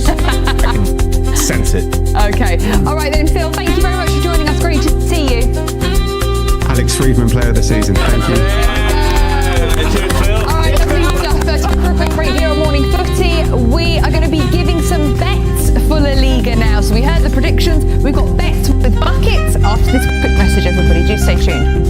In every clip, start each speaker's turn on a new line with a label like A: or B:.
A: I can sense it.
B: Okay. All right then, Phil, thank you very much for joining us. Great to see you.
A: Alex Friedman, player of the season. Thank you.
C: Cheers, Phil.
B: All right, lovely stuff. Time for a quick break here on Morning Footy. We are going to be giving some bets for La Liga now. So we heard the predictions. We've got bets with buckets. After this quick message, everybody, do stay tuned.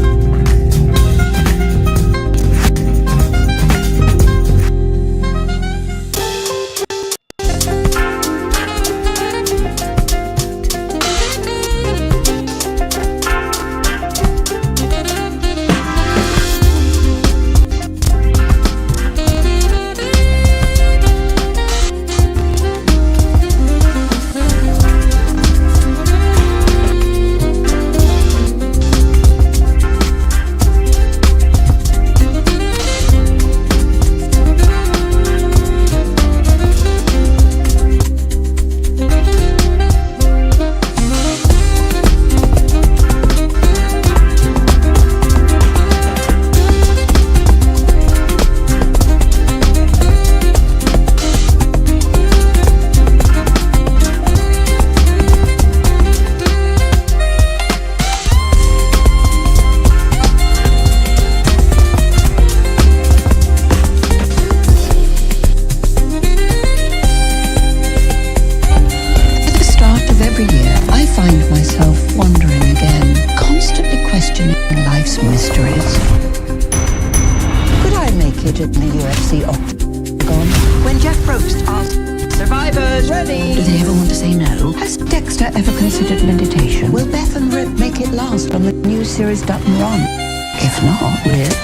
D: If not,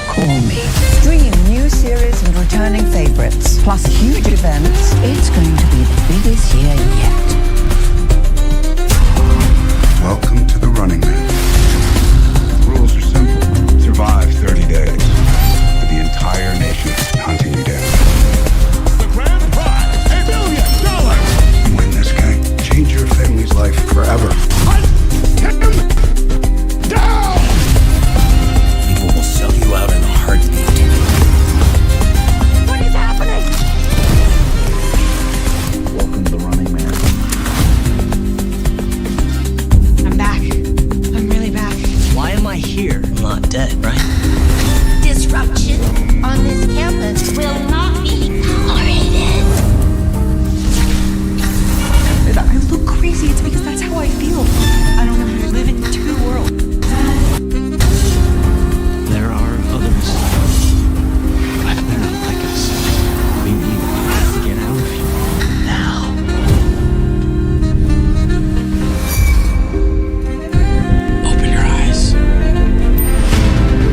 D: call me. Stream new series and returning favourites, plus huge events. It's going to be the biggest year yet.
E: Welcome to the Running Man. The rules are simple. Survive 30 days. But the entire nation is hunting you down.
C: The grand prize, $1 million!
E: You win this game, change your family's life forever.
C: Hunt him down!
F: People will sell you out in a heartbeat.
B: What is happening?
F: Welcome to the Running Man.
G: I'm back. I'm really back.
F: Why am I here? I'm not dead, right?
H: Disruption on this campus will not be tolerated.
G: I look crazy. It's because that's how I feel. I don't know how to live in two worlds.
F: There are others. They're not like us. We need to get out of here. Now. Open your eyes.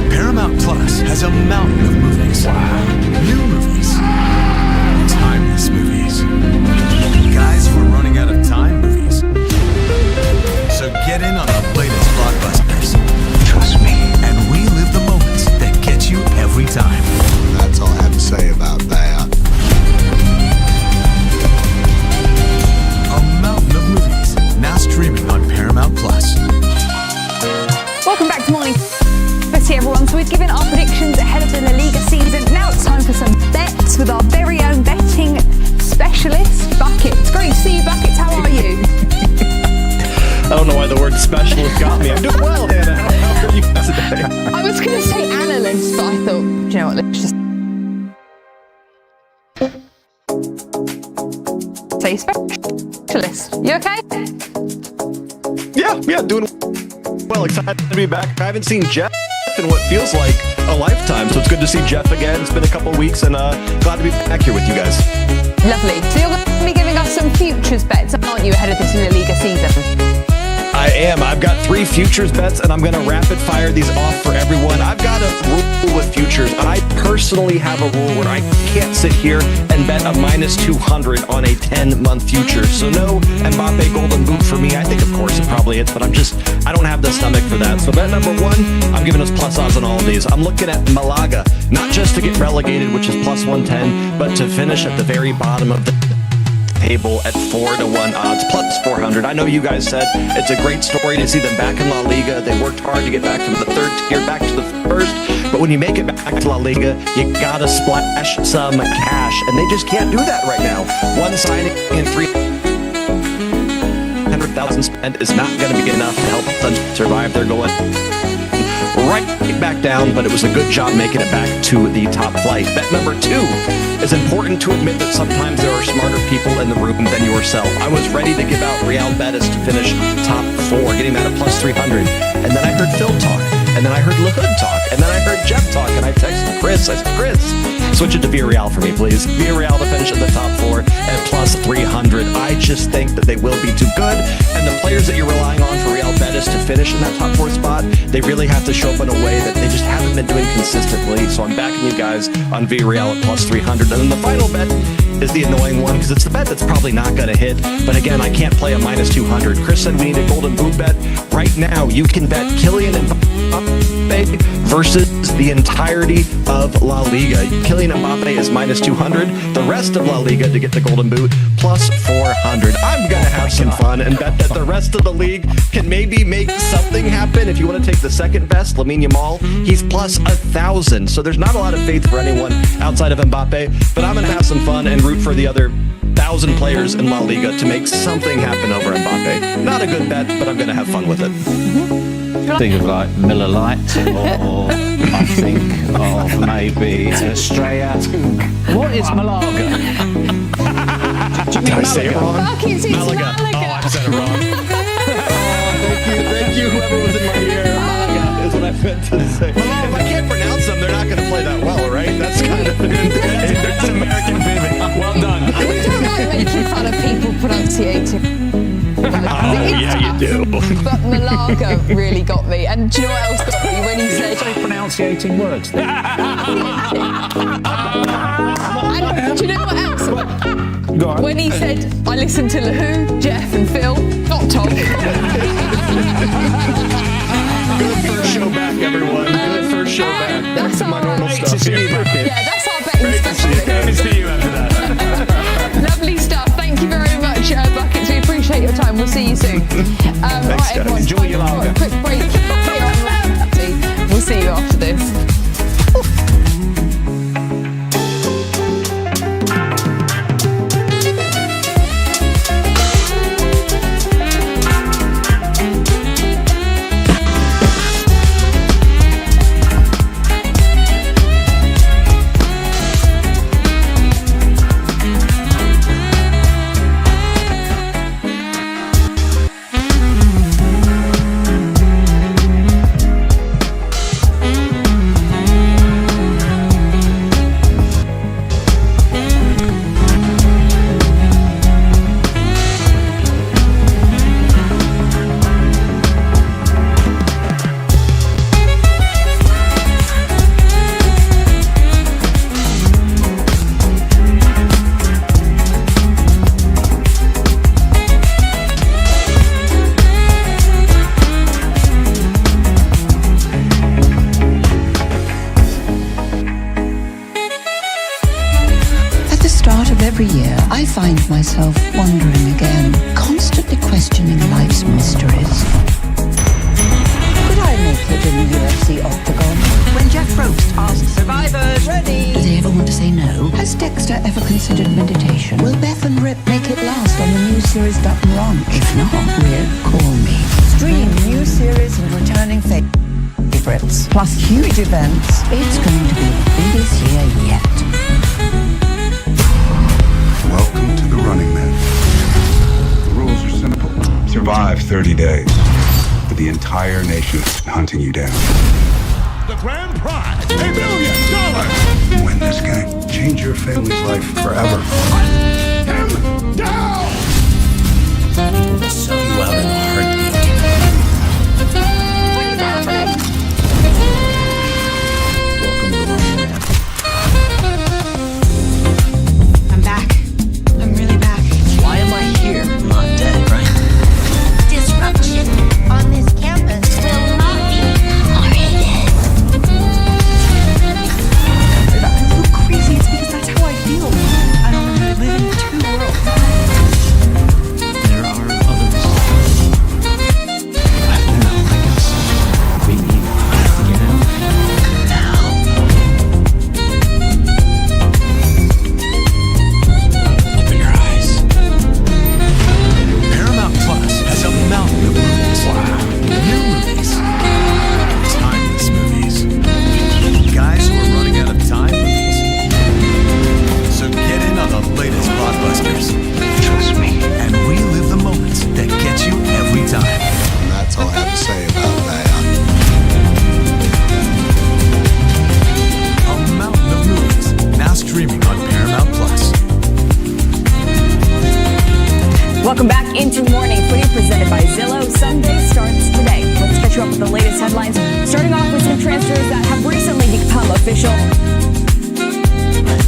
F: Paramount Plus has a mountain of movies. New movies. Timeless movies. Guys, we're running out of time movies. So get in on the latest blockbusters. Trust me. And relive the moments that get you every time.
E: That's all I have to say about that.
F: A mountain of movies, now streaming on Paramount Plus.
B: Welcome back to Morning Footy, everyone. So we've given our predictions ahead of the La Liga season. Now it's time for some bets with our very own betting specialist, Buckets. Great to see you, Buckets. How are you?
I: I don't know why the word specialist got me. I'm doing well, Hannah. How are you guys today?
B: I was going to say analyst, but I thought, do you know what, let's just say specialist. You okay?
I: Yeah, doing well. Excited to be back. I haven't seen Jeff in what feels like a lifetime, so it's good to see Jeff again. It's been a couple of weeks, and glad to be back here with you guys.
B: Lovely. So you're going to be giving us some futures bets, aren't you, ahead of this La Liga season?
I: I am. I've got 3 futures bets, and I'm going to rapid fire these off for everyone. I've got a rule with futures. I personally have a rule where I can't sit here and bet a minus 200 on a 10-month future. So no Mbappe golden boot for me. I think, of course, it probably is, but I don't have the stomach for that. So bet number 1, I'm giving us plus odds on all of these. I'm looking at Malaga, not just to get relegated, which is plus 110, but to finish at the very bottom of the table at 4-1 odds, plus 400. I know you guys said it's a great story to see them back in La Liga. They worked hard to get back from the 3rd tier back to the 1st, but when you make it back to La Liga, you gotta splash some cash, and they just can't do that right now. 1 signing in 3 1,000 spent is not going to be enough to help them survive. They're going right back down, but it was a good job making it back to the top flight. Bet number 2 is important to admit that sometimes there are smarter people in the room than yourself. I was ready to give out Real Betis to finish top 4, getting that at plus 300. And then I heard Phil talk, and then I heard LaHood talk, and then I heard Jeff talk, and I texted Chris. I said, Chris, switch it to Villarreal for me, please. Villarreal to finish in the top 4 at plus 300. I just think that they will be too good, and the players that you're relying on for Real Betis to finish in that top 4 spot, they really have to show up in a way that they just haven't been doing consistently. So I'm backing you guys on Villarreal at plus 300. And then the final bet is the annoying one, because it's the bet that's probably not going to hit. But again, I can't play a minus 200. Chris said we need a golden boot bet. Right now, you can bet Kylian Mbappe versus the entirety of La Liga. Kylian Mbappe is minus 200. The rest of La Liga to get the golden boot plus 400. I'm going to have some fun and bet that the rest of the league can maybe make something happen. If you want to take the second best, Lamine Yamal, he's plus 1,000. So there's not a lot of faith for anyone outside of Mbappe, but I'm going to have some fun and root for the other 1,000 players in La Liga to make something happen over Mbappe. Not a good bet, but I'm going to have fun with it.
J: Think of like Miller Lite, or I think of maybe Estrella. What is Malaga?
I: Did I say it wrong?
B: Buckets, it's Malaga.
I: Oh, I said it wrong. Thank you, whoever was in my ear. Malaga is what I meant to say. If I can't pronounce them, they're not going to play that well, right? That's kind of it's American vivid. Well done.
B: We don't like making fun of people pronunciating.
I: Yeah, you do.
B: But Malaga really got me. And do you know what else got me? When he said...
J: Pronunciating words.
B: And do you know what else?
J: Go on.
B: When he said, I listened to LaHoo, Jeff and Phil, not Tom.
I: Good first show back, everyone. Good first show back.
B: That's
I: my
B: our
I: normal stuff here.
B: Yeah, that's our betting specialist.
J: Good to see you after that.
B: Lovely stuff. Thank you very much, Buckets. We appreciate your time. We'll see you soon. Right, everyone.
J: Enjoy your lager.
B: A quick break here on Reality. We'll see you after this.
D: Every year, I find myself wondering again, constantly questioning life's mysteries. Could I make it in the UFC octagon? When Jeff Probst asked survivors, ready? Do they ever want to say no? Has Dexter ever considered meditation? Will Beth and Rip make it last on the new series Dutton Ranch? If not, Rip, call me. Stream new series and returning favorites, plus huge events. It's going to be the biggest year yet.
E: Welcome to the Running Man. The rules are simple. Survive 30 days, but the entire nation is hunting you down.
C: The grand prize, $1 million.
E: Win this game. Change your family's life forever.
C: Him down.
J: We'll sell you out in a heartbeat. Welcome to the Running Man.
G: I'm back. I'm really back.
J: Why am I here? I'm not dead, right?
H: Disruption on this campus will not be tolerated.
G: I look crazy. It's because that's how I feel. I don't want to live in two worlds.
B: Welcome back into Morning Footy presented by Zillow. Sunday starts today. Let's catch you up with the latest headlines, starting off with some transfers that have recently become official.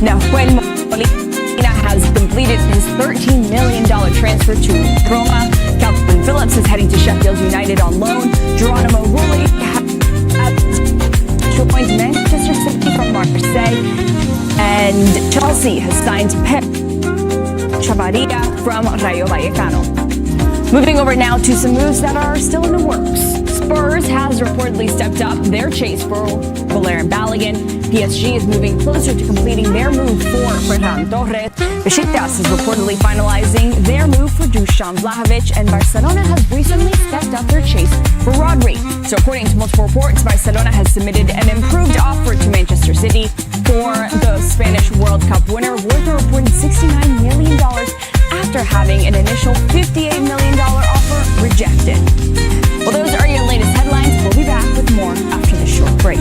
B: Now, when Molina has completed his $13 million transfer to Roma, Calvin Phillips is heading to Sheffield United on loan. Geronimo Rulli has joined Manchester City from Marseille, and Chelsea has signed Pep Chavarria from Rayo Vallecano. Moving over now to some moves that are still in the works. Spurs has reportedly stepped up their chase for Valérien Balogun. PSG is moving closer to completing their move for Ferran Torres. Besiktas is reportedly finalizing their move for Dusan Vlahovic, and Barcelona has recently stepped up their chase for Rodri. So according to multiple reports, Barcelona has submitted an improved offer to Manchester City for the Spanish World Cup winner, worth a reported $69 million after having an initial $58 million offer rejected. Well, those are your latest headlines. We'll be back with more after this short break.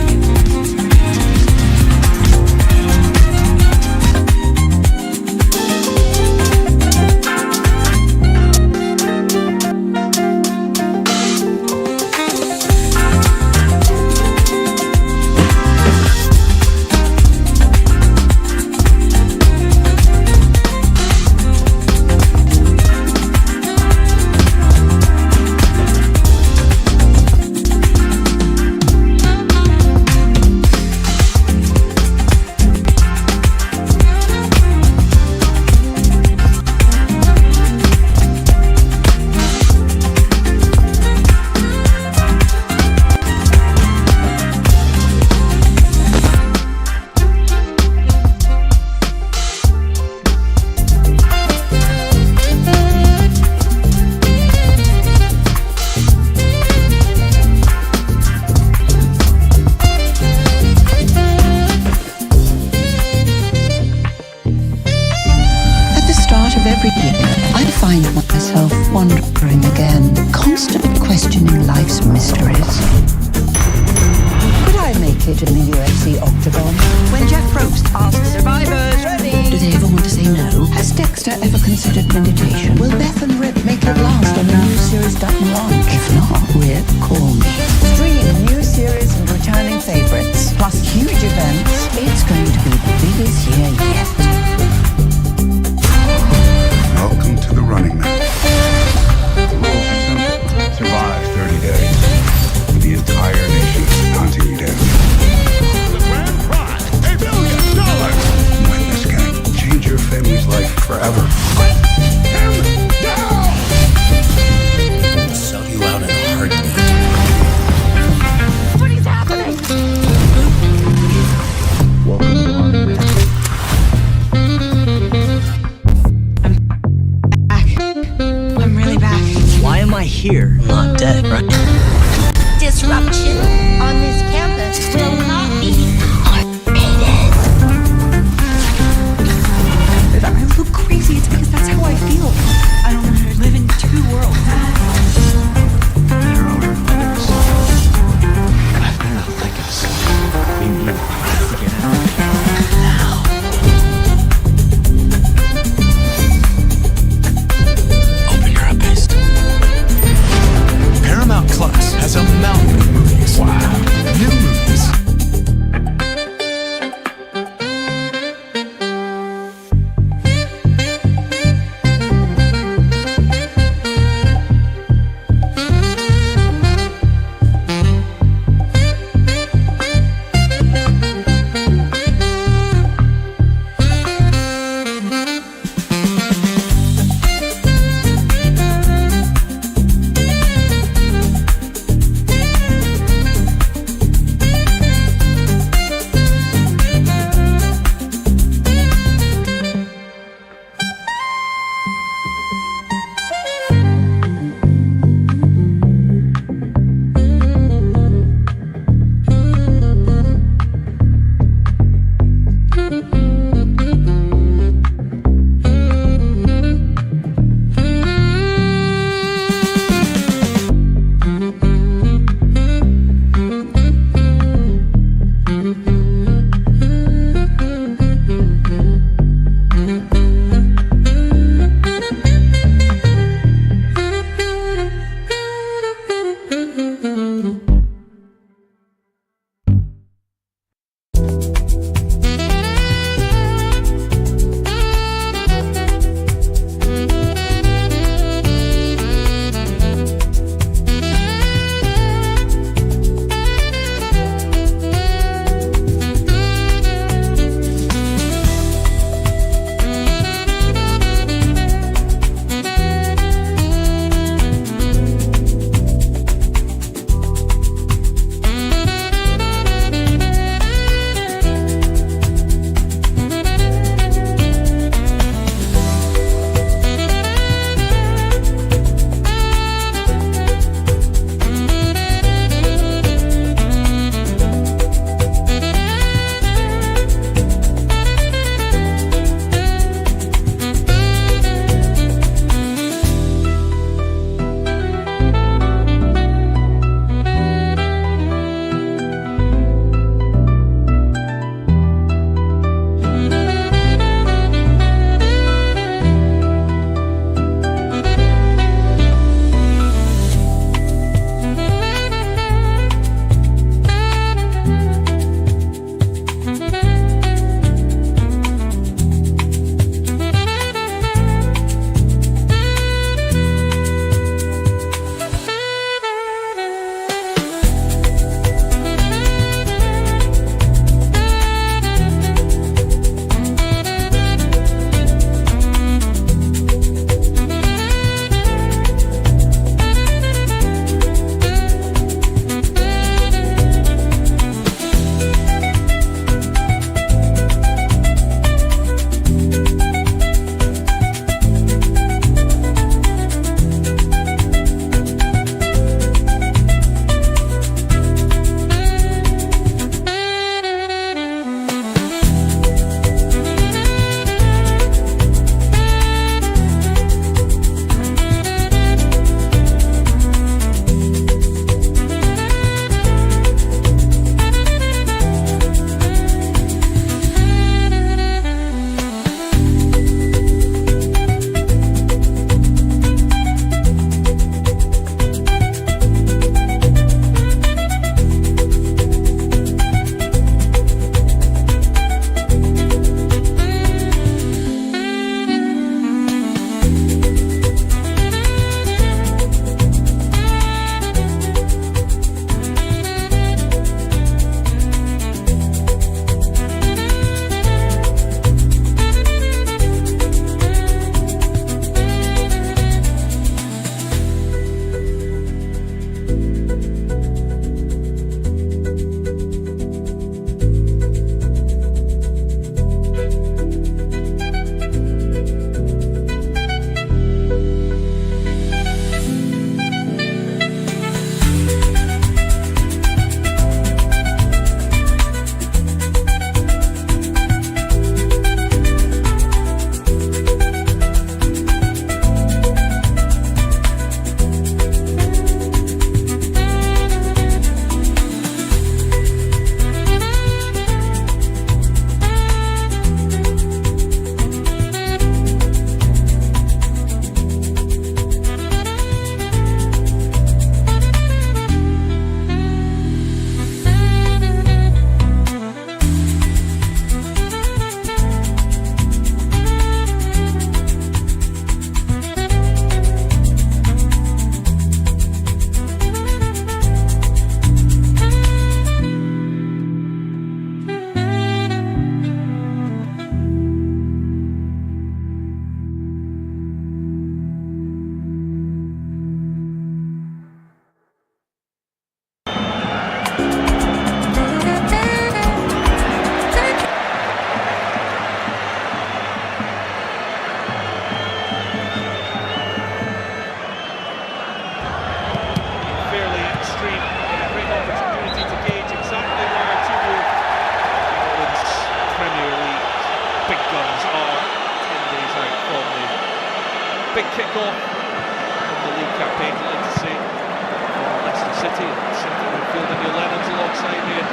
K: from the league campaign to say for Leicester City and centre midfield Neil Lennon's alongside me.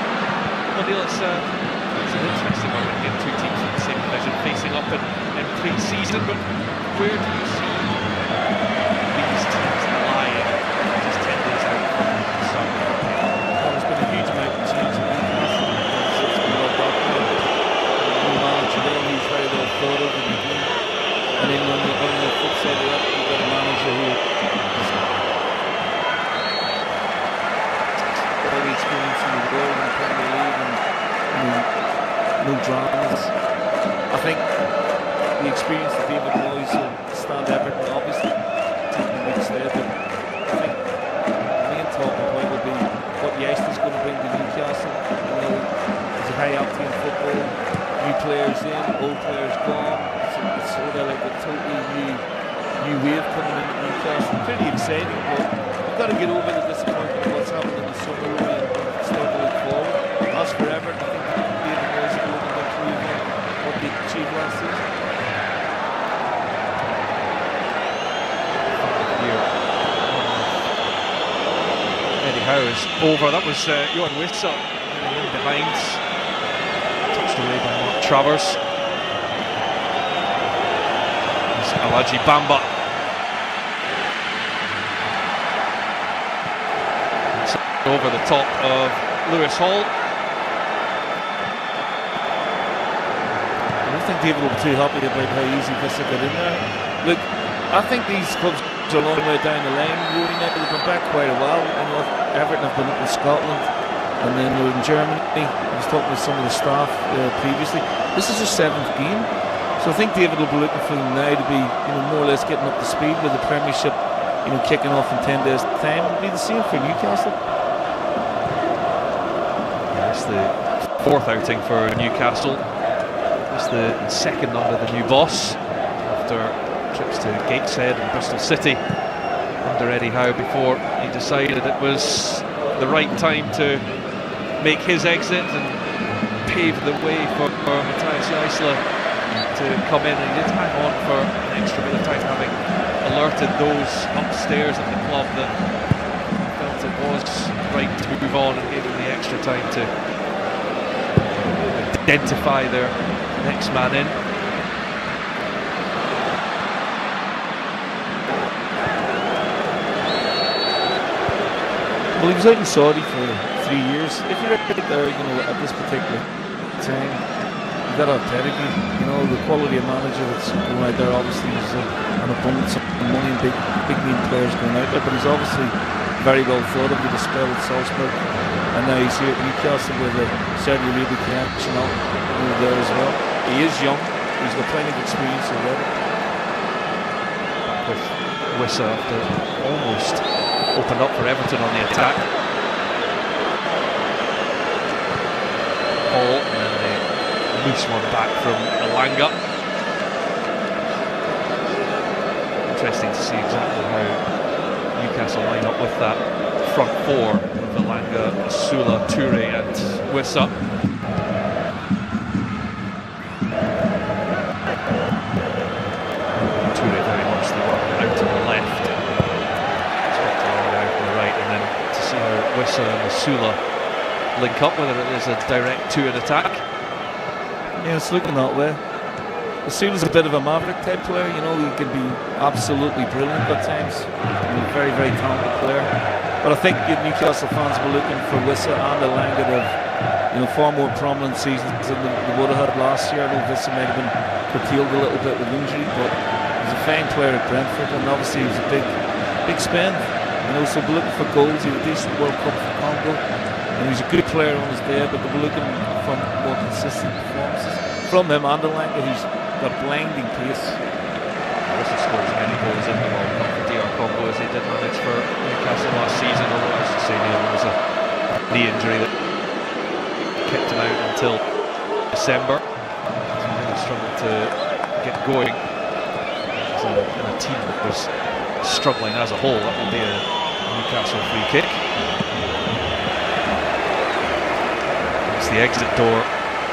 K: Well, Neil, it's an interesting one when you get two teams in the same division facing up in pre-season, but where do you see these teams lying just 10 days out from the start of the campaign?
L: Well, there's been a huge amount of change in Newcastle. It's been well documented. New manager there, he's very well thought of in the game. And then on the flip side of that, you've got a manager who has all the experience in the world in the Premier League and no dramas. I think the experience that David Moyes will stand Everton, obviously, taking the weeks there, but I think the main talking point will be what Yesterday's going to bring to Newcastle. You know, it's a very active football, new players in, old players gone. It's sort of like a totally new wave coming in at Newcastle. Pretty exciting, but we've got to get over the disappointment of what's happened in the summer really and start to look forward. As for Everton, I think David Moyes is going to improve on what they achieved last season.
K: Eddie Howe is over. That was Johan Wissa in behind, touched away by Mark Travers. There's Alaji Bamba. It's over the top of Lewis Hall.
L: I don't think David will be too happy about how easy Vista got in there. Look, I think these clubs are a long way down the line. Rory United have been back quite a while. You know, Everton have been up in Scotland, and then we're in Germany. I was talking with some of the staff previously. This is their 7th game, so I think David will be looking for them now to be, you know, more or less getting up to speed with the Premiership, you know, kicking off in 10 days' time. It'll be the same for Newcastle.
K: Yeah, it's the 4th outing for Newcastle. It's the 2nd under the new boss after trips to Gateshead and Bristol City under Eddie Howe before he decided it was the right time to make his exit and pave the way for Matthias Eisler to come in. And he did hang on for an extra bit of time, having alerted those upstairs at the club that felt it was right to move on, and gave them the extra time to identify their next man in.
L: Well, he was out in Saudi for 3 years. If you're out there, you know, at this particular time, you've got to have pedigree. You know, the quality of manager that's going out there, obviously, is an abundance of money and big name players going out there. But he's obviously very well thought of with the spell at Salzburg, and now he's here at Newcastle with a Saudi Arabia connection there as well. He is young. He's got plenty of experience already.
K: With Wissa after almost opened up for Everton on the attack. Hall, and then the loose one back from Elanga. Interesting to see exactly how Newcastle line up with that front four with Elanga, Sula, Toure and Wissa. Toure very much the one out to the left. See how Wissa and Sula link up, whether it is a direct two-in attack.
L: Yeah, it's looking that way. Sula's a bit of a maverick type player, you know, he can be absolutely brilliant at times. A very, very talented player. But I think Newcastle fans will be looking for Wissa and Elanga to have, you know, far more prominent seasons than they would have had last year. I know Wissa might have been curtailed a little bit with injury, but he's a fine player at Brentford, and obviously he was a big spend. You know, so we're looking for goals. He had a decent World Cup for Congo, and he's a good player on his day, but we're looking for more consistent performances from him and Elanga, who's got blinding pace.
K: Also scores many goals in the World Cup for DR Congo as he did manage for Newcastle last season, although I should say Neil, there was a knee injury that kept him out until December. So he really struggled to get going in a team that was struggling as a whole. That will be a Newcastle free kick. It's the exit door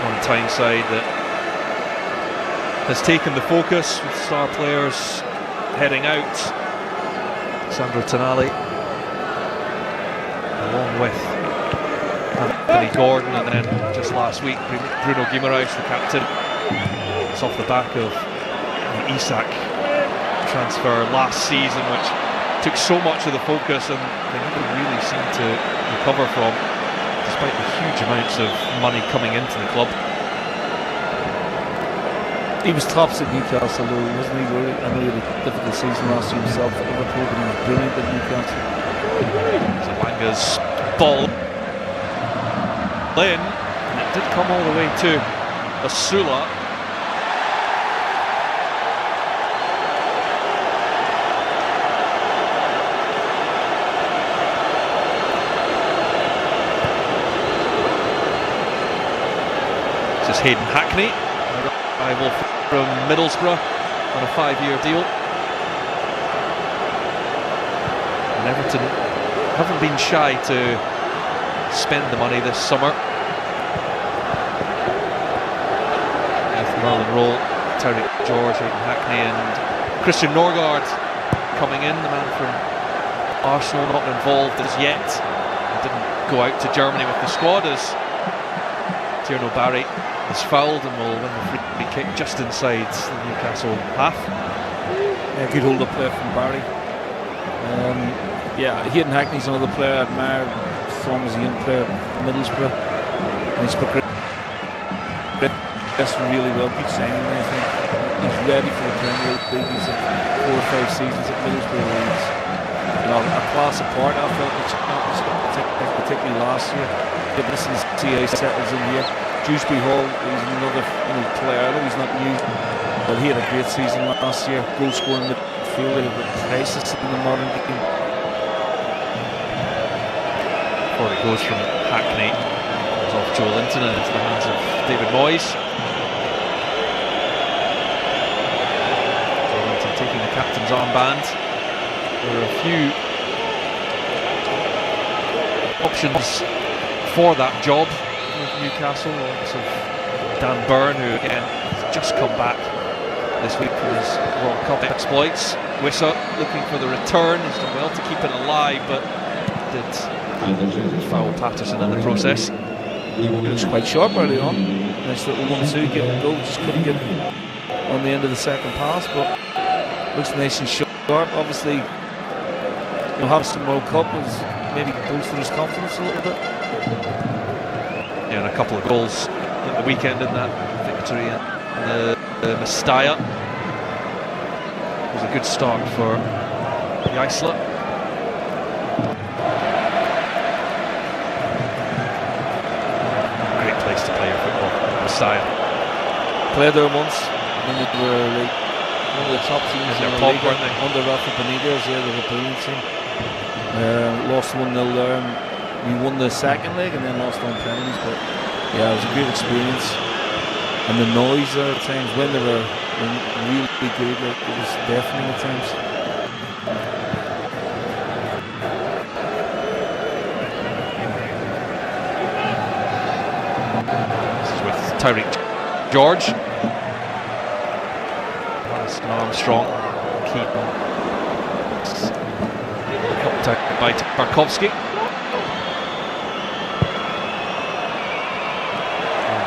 K: on Tyneside that has taken the focus, with star players heading out. Sandro Tonali, along with Anthony Gordon, and then just last week Bruno Guimaraes, the captain. It's off the back of the Isak transfer last season, which took so much of the focus and they never really seemed to recover from, despite the huge amounts of money coming into the club.
L: He was tops at Newcastle, though, wasn't he? I know he had a difficult season last year himself at Liverpool, but he was brilliant at Newcastle.
K: Zawanga's ball in, and it did come all the way to Asula. This is Hayden Hackney, arrival from Middlesbrough on a 5-year deal. And Everton haven't been shy to spend the money this summer. Marlon Roll, Tariq George, Hayden Hackney and Christian Norgard coming in, the man from Arsenal, not involved as yet. He didn't go out to Germany with the squad as Tierno Barry is fouled and will win the free kick just inside the Newcastle half.
L: Yeah, good hold up there from Barry. Yeah, Hayden Hackney's another player I admire. From as a young player at Middlesbrough. And he's progressed really well. Good signing, I think. He's ready for the Premier League. He's had 4 or 5 seasons at Middlesbrough. He's a class apart. I felt particularly last year. This is CA settles in here. Dewsbury Hall is another player. I know he's not new, but he had a great season last year. Goal scoring midfielder, a crisis in the modern game.
K: Before it goes from Hackney, goes off Joe Linton and into the hands of David Moyes. Joe Linton taking the captain's armband. There are a few options for that job with Newcastle. Lots of Dan Byrne, who again has just come back this week from his World Cup exploits. Wissa looking for the return. He's done well to keep it alive, but did foul Patterson in the process.
L: He was quite sharp early on. Nice little 1-2, get a goal, just couldn't get on the end of the second pass, but looks nice and sharp. Obviously, having some World Cup has maybe boosted his confidence a little bit.
K: Yeah, and a couple of goals at the weekend in that victory in the Mestalla. It was a good start for the Isla. To play your football, Messiah.
L: Played there once when they were like one of the top teams in the league,
K: weren't they?
L: Under Rafa Benitez. Yeah, they were a brilliant team. Lost 1-0 there, and we won the second leg and then lost on penalties. But yeah, it was a great experience. And the noise there at times when they were really good, like, it was deafening at times.
K: Tariq George, Madison Armstrong, Keaton, helped out by Tarkovsky.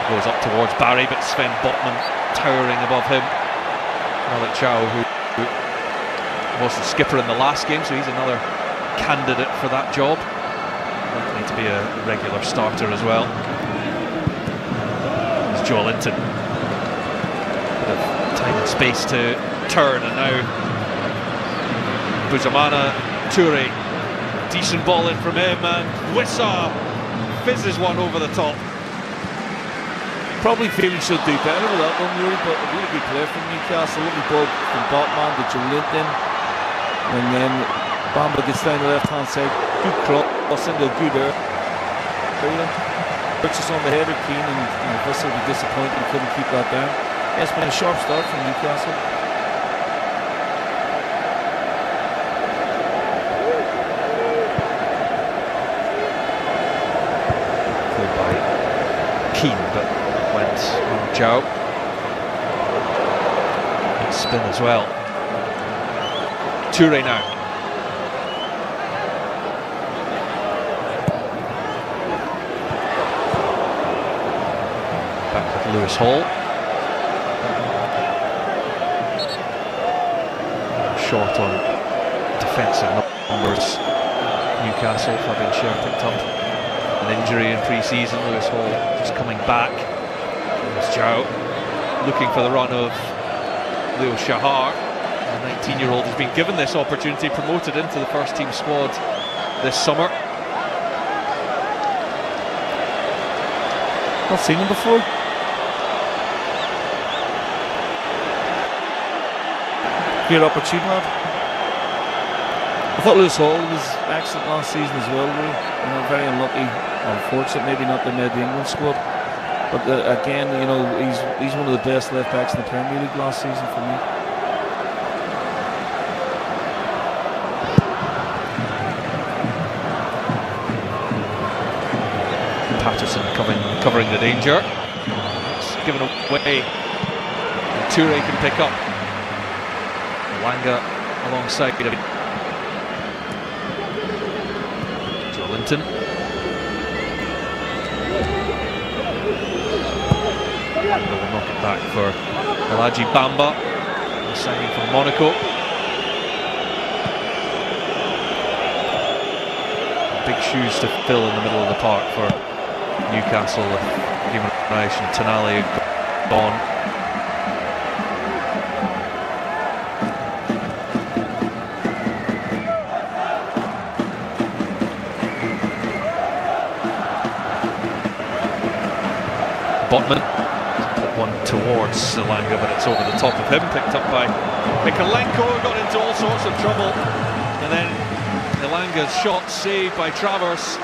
K: Goes up towards Barry, but Sven Botman towering above him. Malik Chow, who was the skipper in the last game, so he's another candidate for that job. Likely to be a regular starter as well. Joe Linton. Bit of time and space to turn, and now Buzamana Toure. Decent ball in from him, and Wissa fizzes one over the top.
L: Probably feel he should do better with that one, really, but a really good player from Newcastle. Lovely ball from Botman to Joe Linton, and then Bamba gets down the left hand side. Good cross into a good area. Purchase on the header, Keane, and Wissa will be disappointed he couldn't keep that down. Yeah, it's been a sharp start from Newcastle.
K: Played by Keane, but went on Joe. Spin as well. Toure now. Lewis Hall. Short on defensive numbers. Newcastle, Fabian Schär picked up an injury in pre-season. Lewis Hall just coming back. There's Zhao looking for the run of Leo Shahar. The 19-year-old has been given this opportunity, promoted into the first team squad this summer.
L: Not seen him before. Great opportunity, lad. I thought Lewis Hall was excellent last season as well, really. You know, very unlucky, unfortunate, maybe not the made the England squad. But again, you know, he's one of the best left backs in the Premier League last season for me.
K: Patterson covering the danger. It's given away. And Toure can pick up. Langa alongside of Joe Linton. They'll knock it back for Alaji Bamba, signing from Monaco. Big shoes to fill in the middle of the park for Newcastle with Guimaraes and Tonali gone. Botman put one towards Zelanga, but it's over the top of him, picked up by Mikalenko, who got into all sorts of trouble, and then Zelanga's shot saved by Travers.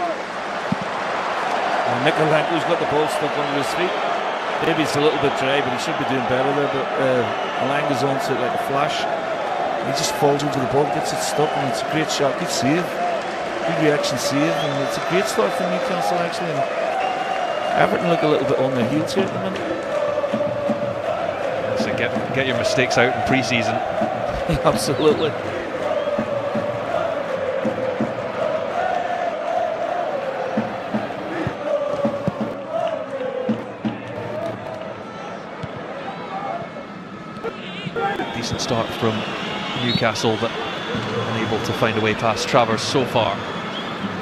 L: Mikalenko's got the ball stuck under his feet. Maybe it's a little bit dry, but he should be doing better there. But Zelanga's onto it like a flash. He just falls over the ball, gets it stuck, and it's a great shot. Good save, good reaction save, and it's a great start for Newcastle actually. And Everton look a little bit on their heels here at the minute.
K: So get your mistakes out in pre-season.
L: Absolutely.
K: Decent start from Newcastle, but unable to find a way past Travers so far.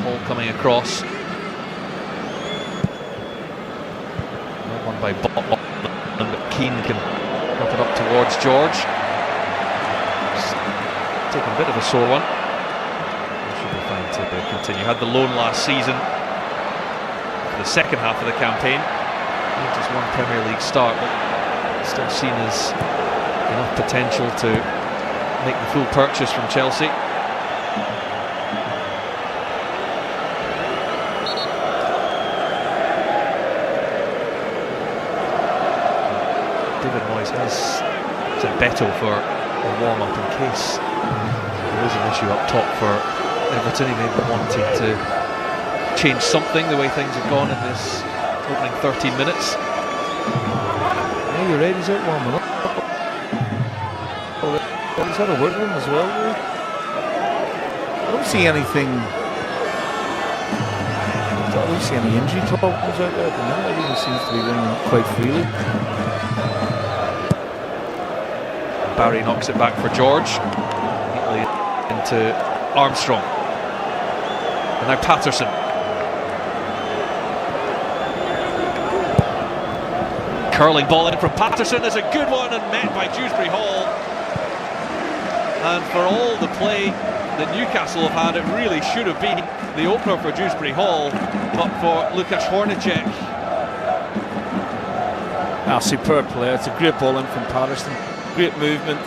K: All coming across. By Botman, but Keane can drop it up towards George. It's taken a bit of a sore one. Should be fine to continue. Had the loan last season for the second half of the campaign. Just one Premier League start, but still seen as enough potential to make the full purchase from Chelsea. Has Beto for a warm-up in case there is an issue up top for Everton. He may be wanting to change something, the way things have gone in this opening 13 minutes.
L: Yeah, you're right, he's out warming up. Well, he's had a word with him as well, really. I don't see anything. I don't see any injury problems out there at the minute. Everything seems to be running quite freely.
K: Barry knocks it back for George, neatly into Armstrong, and now Patterson. Curling ball in from Patterson is a good one and met by Dewsbury Hall. And for all the play that Newcastle have had, it really should have been the opener for Dewsbury Hall, but for Lukasz Hornacek.
L: Superb play. It's a great ball in from Patterson. Great movement.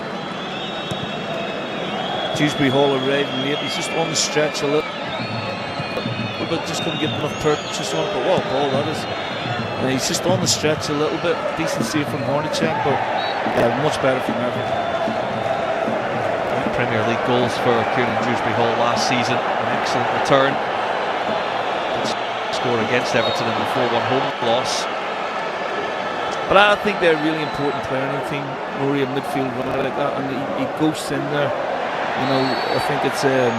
L: Dewsbury Hall arriving late. He's just on the stretch a little bit, just couldn't get enough purchase on it. But what a ball that is! And he's just on the stretch a little bit. Decent save from Hornacek, but much better from Everton.
K: Premier League goals for Kieran Dewsbury Hall last season. An excellent return. Score against Everton in the 4-1 home loss.
L: But I think they're a really important player in the team. Murray, a midfield runner like that, and he ghosts in there. You know, I think it's a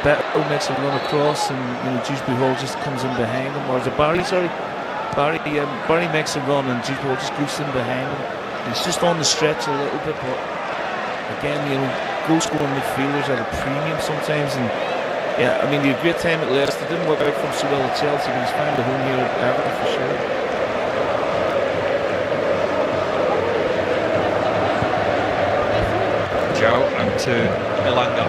L: better makes him run across, and you know Dewsbury Hall just comes in behind him. Or is it Barry? Sorry, Barry makes a run and Jude just goes in behind him. He's just on the stretch a little bit, but again, goal scoring midfielders at a premium sometimes. And yeah, I mean, he had a great time at Leicester. It didn't work out for him so well at Chelsea, but he's found a home here at Everton for sure.
K: Joe out to Ilanga.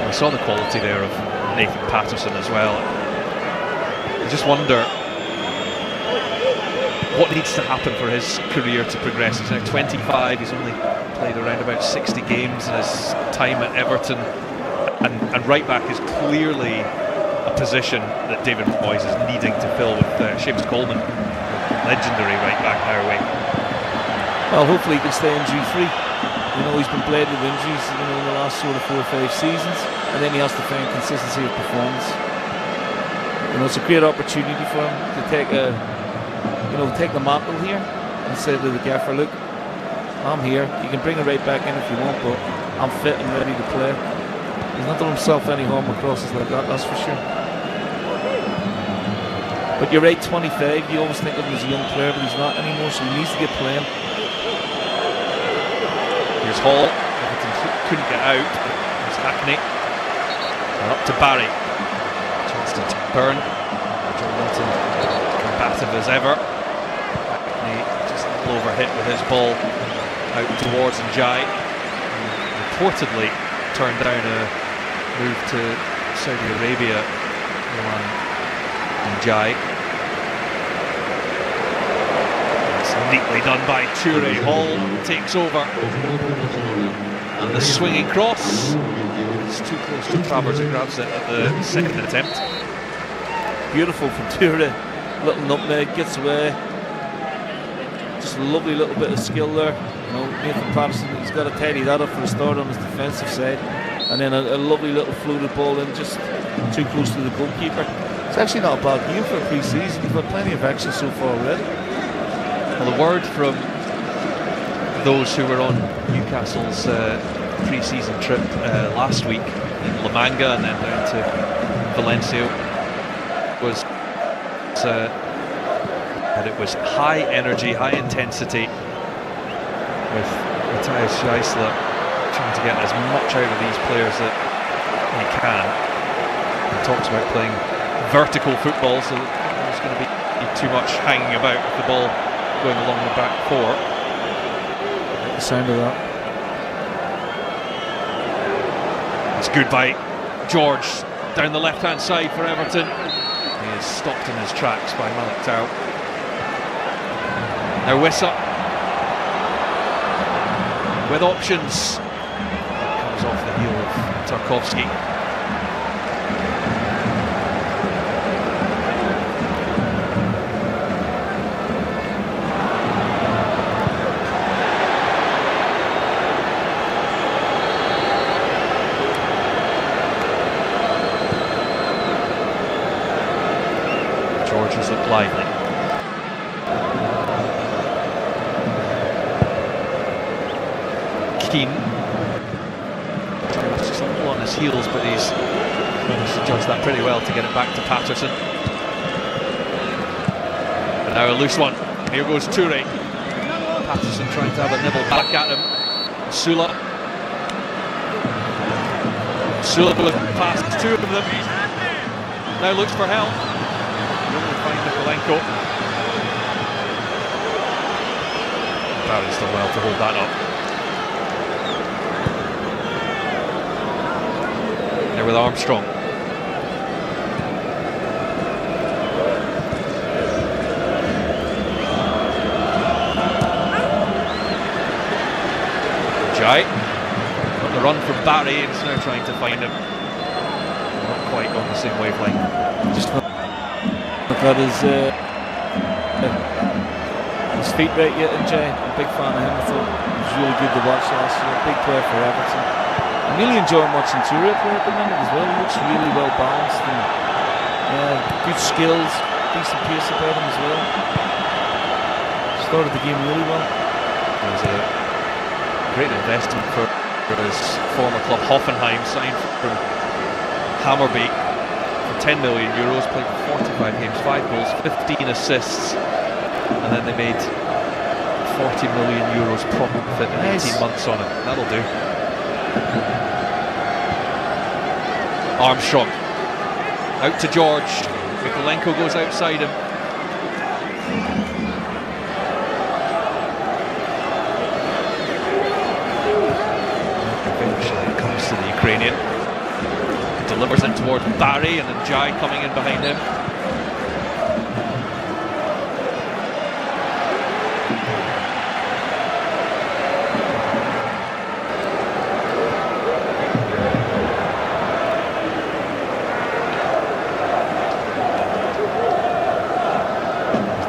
K: We saw the quality there of Nathan Patterson as well. I just wonder what needs to happen for his career to progress. He's now 25, he's only played around about 60 games in his time at Everton, and right back is clearly a position that David Moyes is needing to fill with Seamus Coleman, legendary right back now away.
L: Well, hopefully he can stay injury free. He's been plagued with injuries in the last sort of 4 or 5 seasons, and then he has to find consistency of performance. It's a great opportunity for him to take the mantle here and say to the gaffer, look, I'm here, you can bring it right back in if you want, but I'm fit and ready to play. He's not done himself any harm with crosses like that, that's for sure. But you're right, 25, you always think of him as a young player, but he's not anymore, so he needs to get playing.
K: Here's Hall, Everton couldn't get out, there's Hackney, and up to Barry. Chance to turn, John Milton combative as ever. Hackney just a little overhit with his ball out towards Njai. Reportedly turned down a move to Saudi Arabia, Njai. Neatly done by Toure. Hall takes over, and the swinging cross. It's too close to Travers, who grabs it at the second attempt.
L: Beautiful from Toure. Little nutmeg, gets away. Just a lovely little bit of skill there. Nathan Patterson, he's got to tidy that up for a start on his defensive side, and then a lovely little floated ball in, just too close to the goalkeeper. It's actually not a bad game for a pre-season. We've had plenty of action so far already.
K: Well, the word from those who were on Newcastle's pre-season trip last week in La Manga and then down to Valencia was that it was high energy, high intensity, with Matthias Scheissler trying to get as much out of these players that he can. He talks about playing vertical football, so there's going to be too much hanging about with the ball going along the back four.
L: The sound of that.
K: It's good by George down the left-hand side for Everton. He is stopped in his tracks by Malik Tau. Now Wissa with options. Comes off the heel of Tarkowski. Look lively. Keane. He's just a little on his heels, but he's managed to judge that pretty well to get it back to Patterson. And now a loose one. Here goes Toure. Patterson trying to have a nibble back at him. Sula with past two of them. Now looks for help. Nikolenko. Barry's done well to hold that up. There with Armstrong. Jai on the run from Barry, and is now trying to find him. Not quite on the same wavelength.
L: Just got his feet right yet, and Jay, I'm a big fan of him. I thought he was really good to watch last year. Big player for Everton. I'm really enjoying watching Toure play at the minute as well. He looks really well balanced and good skills, decent pace about him as well. Started the game really well.
K: It was a great investment for his former club Hoffenheim, signed from Hammarby for 10 million euros, played 45 games, 5 goals, 15 assists, and then they made 40 million euros profit in 18 months on it. That'll do. Armstrong out to George. Mikolenko goes outside him. Eventually it comes to the Ukrainian. Delivers it towards Barry, and then Jai coming in behind him.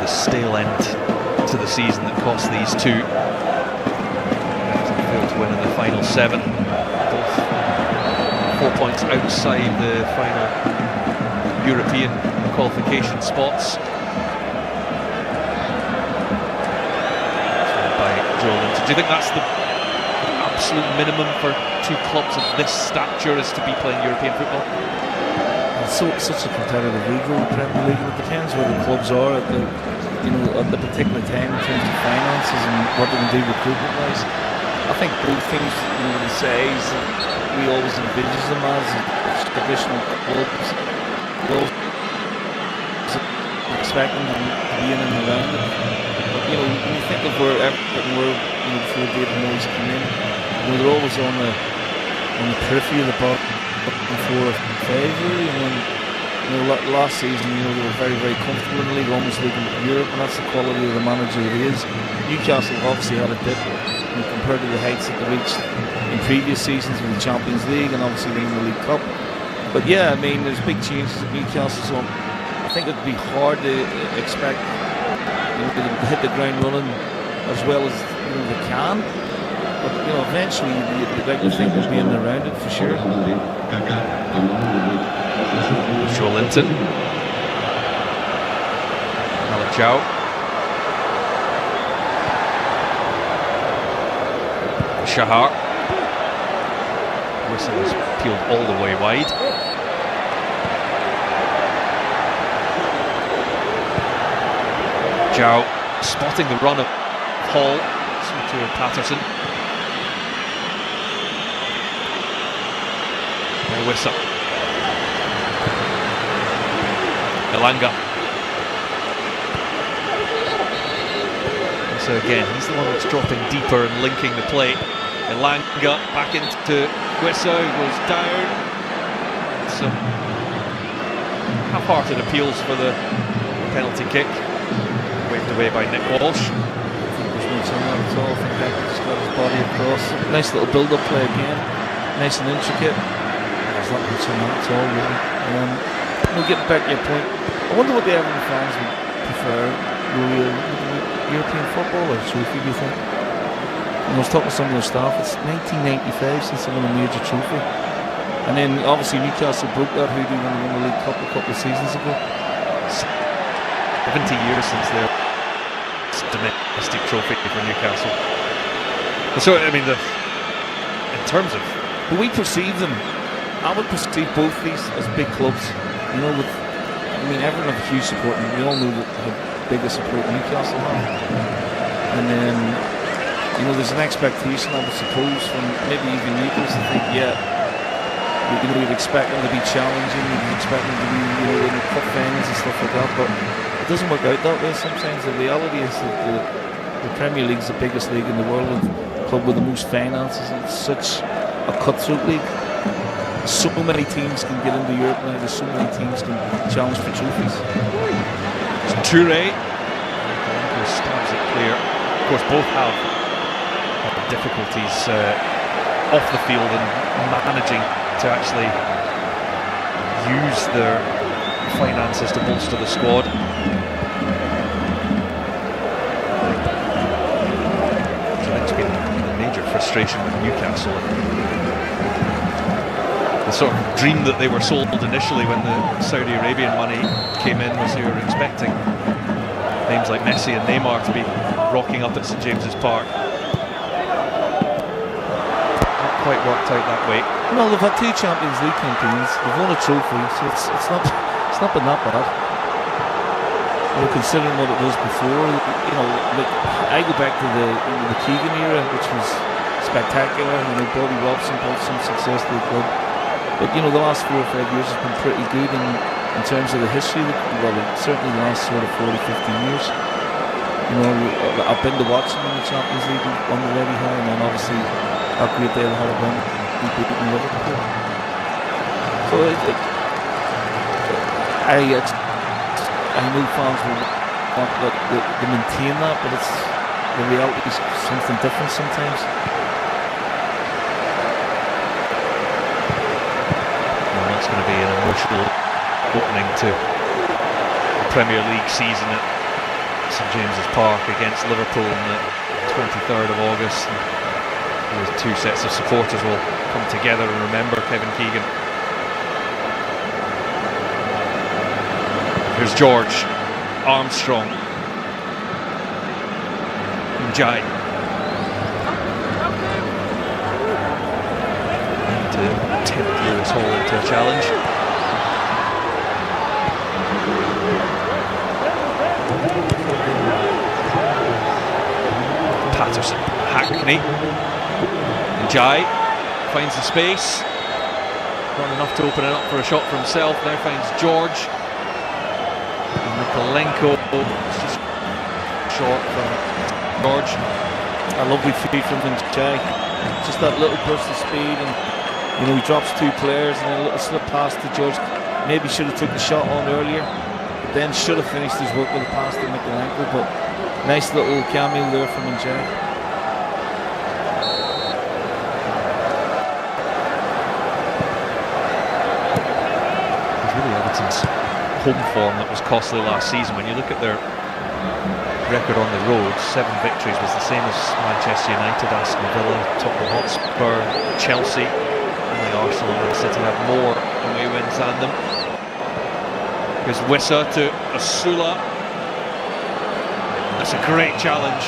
K: The stale end to the season that cost these two. Everton failed to win in the final 7. Both 4 points outside the final European qualification spots. By Joel Linton. Do you think that's the absolute minimum for two clubs of this stature, is to be playing European football?
L: It's such a competitive league, the Premier League, and it depends where the clubs are at the particular time in terms of finances and what they can do recruitment-wise. I think both teams, the size we always envisage them as traditional clubs, we'll expect them to be in and around it. But when you think of where Everton were, before David Moyes came in, they're always on the periphery of the bottom 4 or 5 really, and then last season they were very, very comfortable in the league, almost leading Europe, and that's the quality of the manager it is. Newcastle obviously had a dip compared to the heights that they reached in previous seasons with the Champions League and obviously winning the League Cup. But yeah, I mean, there's big changes at Newcastle, so I think it'd be hard to expect to hit the ground running as well as they can. But eventually you'd like to think they'll be in and around it for sure.
K: Joel Linton. Malik Chow. Shahar. Whistle is peeled all the way wide. Chow spotting the run of Hall. To Patterson. Whistle. Elanga. So again, he's the one that's dropping deeper and linking the play. Elanga back into Guisso, goes down. Some half-hearted appeals for the penalty kick. Waved away by Nick Walsh.
L: There's no time at all. I think Beck just got his body across. Nice little build-up play again. Nice and intricate. There's not much on that at all, really. Getting back to your point, I wonder what the Everton fans would prefer, European football or trophy, do you think? I was talking to some of the staff, it's 1995 since they won a major trophy. And then obviously Newcastle broke that hoodoo when they won the League Cup a couple of seasons ago.
K: 70 years since their domestic trophy for Newcastle. So, I mean, in terms of...
L: But we perceive them, I would perceive both these as big clubs. Everton have a huge support, and we all know how big a support Newcastle have. And then, there's an expectation, I would suppose, from maybe even Newcastle to think, we'd expect them to be challenging, we'd expect them to be, in the cup finals and stuff like that, but it doesn't work out that way sometimes. The reality is that the Premier League is the biggest league in the world, the club with the most finances, and it's such a cutthroat league. So many teams can get into Europe now, there's so many teams can challenge for trophies.
K: It's Toure. Stabs it clear. Of course, both have difficulties off the field and managing to actually use their finances to bolster the squad. So that's been a major frustration with Newcastle. The sort of dream that they were sold initially when the Saudi Arabian money came in was they were expecting names like Messi and Neymar to be rocking up at St James's Park. quite worked out that way.
L: No, they've had 2 Champions League campaigns. They've won a trophy, so it's not been that bad. Considering what it was before, like, I go back to the Keegan era, which was spectacular. Bobby Robson brought some success to the club. But the last 4 or 5 years has been pretty good in terms of the history. Certainly the last sort of 40, 50 years. I've been to watch them in the Champions League under Eddie Howe, and then obviously how great they had it when we beat Liverpool. So I know fans will want to maintain that, but the reality is something different sometimes.
K: Well, that's going to be an emotional opening to the Premier League season at St James's Park against Liverpool on the 23rd of August. And the 2 sets of supporters will come together and remember Kevin Keegan. Here's George Armstrong. Njai. To tempt Lewis Hall into a challenge. Patterson, Hackney. Njai finds the space. Not enough to open it up for a shot for himself. Now finds George. Nikolenko is just short from George.
L: A lovely feed from Njai. Just that little burst of speed, and he drops 2 players, and then a little slip pass to George. Maybe should have took the shot on earlier, but then should have finished his work with a pass to Nikolenko. But nice little cameo there from Njai.
K: It's really Everton's home form that was costly last season. When you look at their record on the road, 7 victories was the same as Manchester United, Aston Villa, Tottenham Hotspur, Chelsea. Only Arsenal and City have more away wins than them. Here's Wissa to Asula. That's a great challenge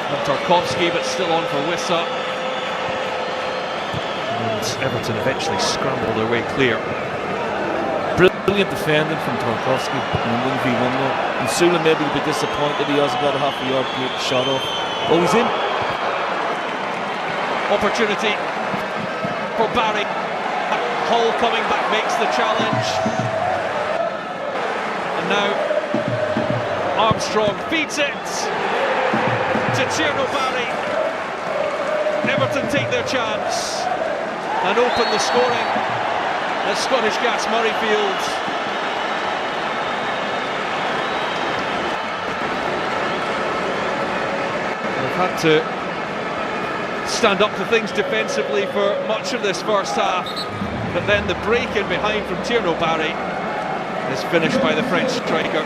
K: from Tarkowski, but still on for Wissa. And Everton eventually scramble their way clear.
L: Brilliant defending from Tarkowski in a 1v1 though. And Sula maybe will be disappointed he hasn't got a half a yard to get the shot off. Oh, he's in.
K: Opportunity for Barry. Hull coming back makes the challenge. And now Armstrong feeds it to Tierno Barry. Everton take their chance and open the scoring at Scottish Gas Murrayfield. They've had to stand up to things defensively for much of this first half, but then the break in behind from Tierno Barry is finished by the French striker.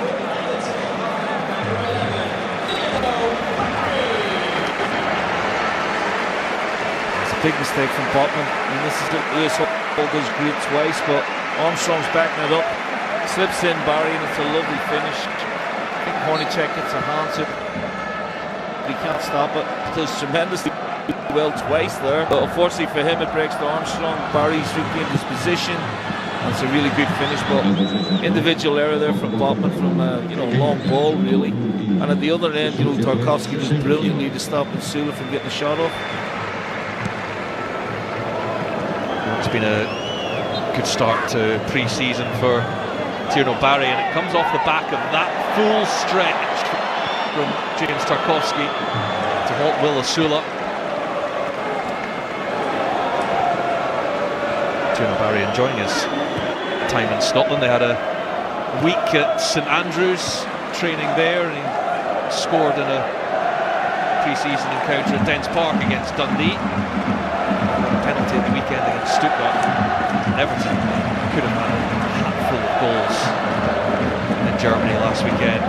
L: Big mistake from Botman. I mean, this is Lewis Hall does great twice, but Armstrong's backing it up, slips in Barry, and it's a lovely finish. I think Hornacek gets a hand to it, but he can't stop it. Does tremendously well twice there, but unfortunately for him it breaks to Armstrong. Barry's regained his position, and it's a really good finish, but individual error there from Botman from a long ball really. And at the other end, Tarkowski does brilliantly to stop Sula from getting the shot off.
K: It's been a good start to pre-season for Tierno Barry, and it comes off the back of that full stretch from James Tarkowski to halt Will Asula. Tierno Barry enjoying his time in Scotland. They had a week at St Andrews training there, and he scored in a pre-season encounter at Dens Park against Dundee. Penalty at the weekend against Stuttgart. Everton could have had a handful of goals in Germany last weekend.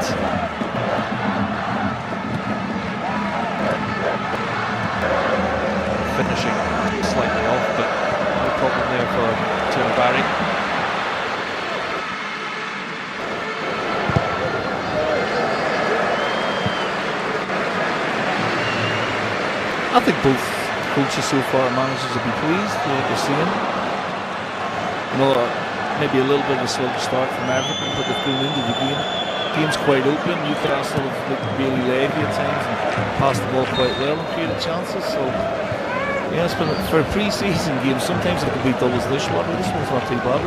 K: Finishing slightly off, but no problem there for Tierno Barry.
L: I think both coaches so far, managers will be pleased with what they're seeing. You know, maybe a little bit of a slow start from Everton, but they've gone into the game. Game's quite open. Newcastle have looked really lazy at times and passed the ball quite well and created chances. So, yeah, it's been for a pre-season game. Sometimes it could be double as dishwater. This one's not too bad.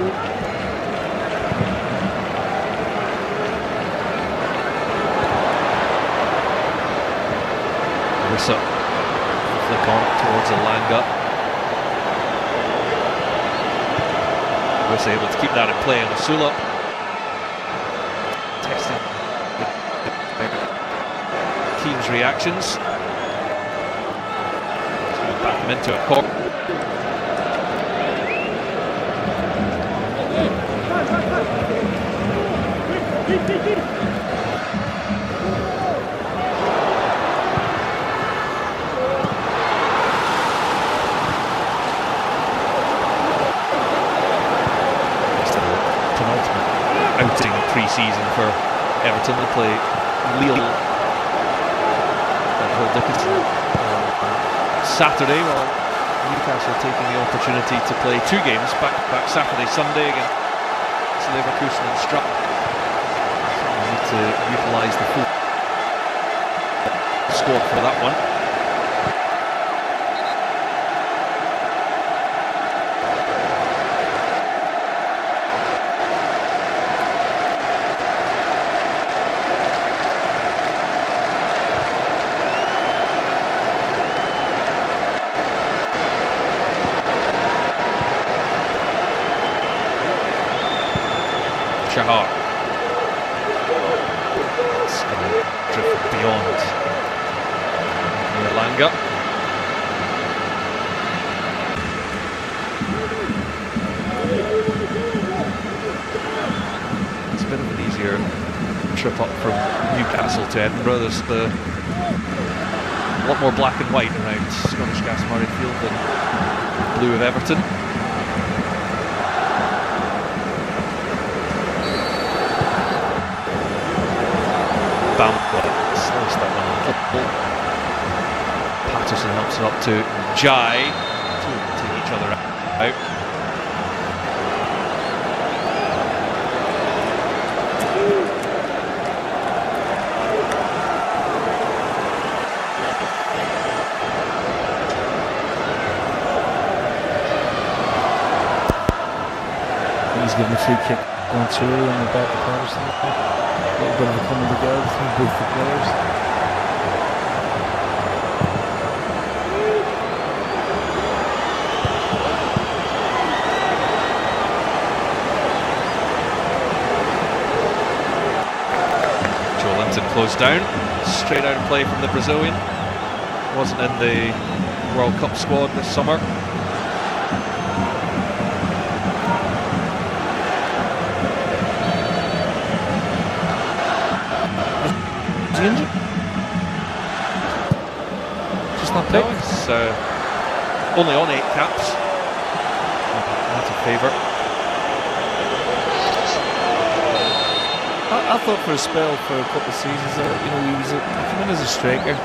K: Rissa flick on towards Elanga. Rissa able to keep that in play, and Asula testing team's reactions. Back them into a corner. Outing pre-season for Everton. They play Lille at Hull Dickinson Saturday, while Newcastle taking the opportunity to play two games back Saturday, Sunday against Leverkusen and Stuttgart. So we need to utilise the full squad for that one. Shahar. It's going to drift beyond Elanga. It's a bit of an easier trip up from Newcastle to Edinburgh. There's a lot more black and white around Scottish Gas Murrayfield than blue of Everton. Slice that one a little. Patterson helps it up to Jai. Two of them take each other out.
L: He's given a free kick going through on the back of Patterson. A little bit of a coming together between both the players.
K: Joe Linton closed down, straight out of play from the Brazilian. Wasn't in the World Cup squad this summer.
L: Injured? Just not picked?
K: No, it's only on 8 caps. Not a favourite.
L: I thought for a spell for a couple of seasons there, you know, he came in as a striker.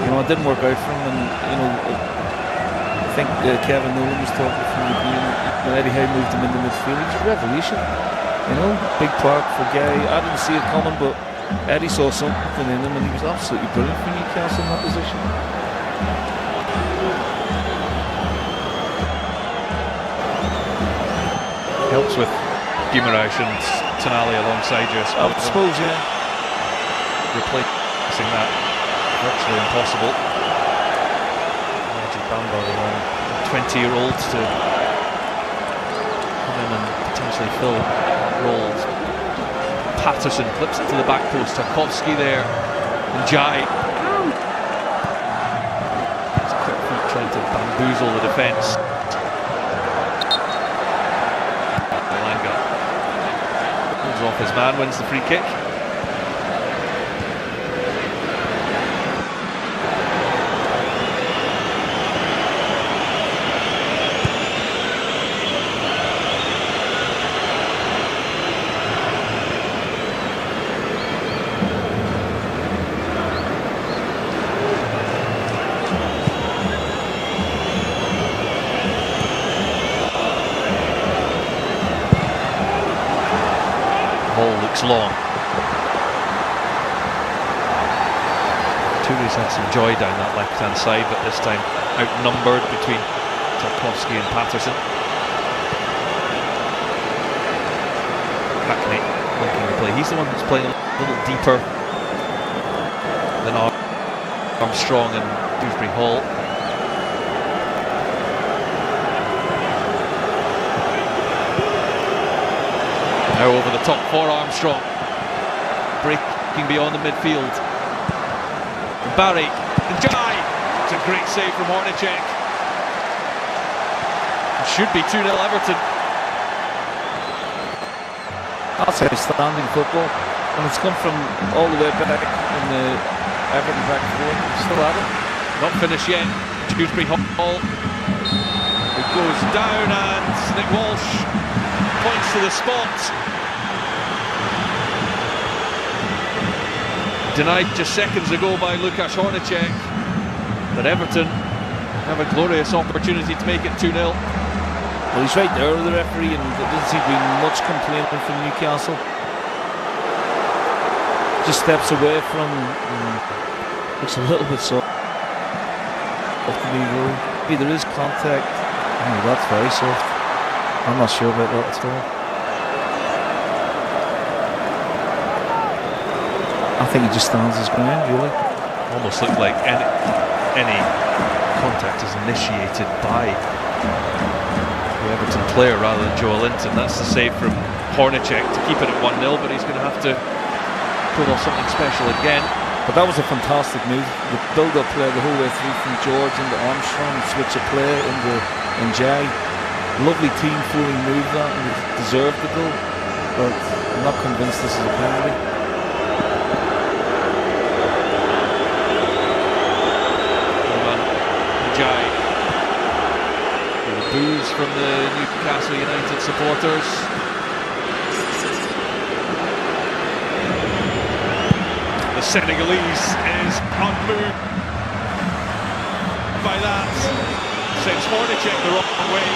L: You know, it didn't work out for him, and you know, I think Kevin Nolan was talking from the beginning. Eddie Howe moved him into midfield. He was a revolution. You know, big part for Gary. I didn't see it coming, but Eddie saw something in him, and he was absolutely brilliant for Newcastle in that position.
K: Helps with Guimaraes and Tonali alongside you,
L: I suppose, yeah.
K: Replacing that, virtually impossible. Magic Bamba, the 20-year-olds to come in and potentially fill roles. Patterson flips it to the back post. Tarkowski there, and Jai. It's a quick feet trying to bamboozle the defence. Elanga pulls off his man, wins the free kick. looks long. Touri's had some joy down that left-hand side, but this time outnumbered between Tarkowski and Patterson. Hackney linking the play. He's the one who's playing a little deeper than Armstrong and Dewsbury Hall. Now over the top for Armstrong, breaking beyond the midfield. Barry, Njai, it's a great save from Hornacek. It should be 2-0 Everton.
L: That's outstanding football, and it's come from all the way back in the Everton back four. Still at it.
K: Not finished yet. Dewsbury Hall. It goes down, and Nick Walsh points to the spot. Denied just seconds ago by Lukasz Hornacek, but Everton have a glorious opportunity to make it 2-0.
L: Well, he's right there with the referee, and there doesn't seem to be much complaining from Newcastle. Just steps away from, looks a little bit soft. Maybe there is contact. Oh, that's very soft. I'm not sure about that at all. I think he just stands his ground, really.
K: Almost looked like any contact is initiated by the Everton player rather than Joe Linton. That's the save from Hornacek to keep it at 1-0, but he's going to have to pull off something special again.
L: But that was a fantastic move. The build-up play the whole way through from George into Armstrong, switch of play into Njai. Lovely team fooling move that, and it deserved the goal, but I'm not convinced this is a penalty.
K: Boos from the Newcastle United supporters. The Senegalese is unmoved by that. Sends Hornacek the wrong way.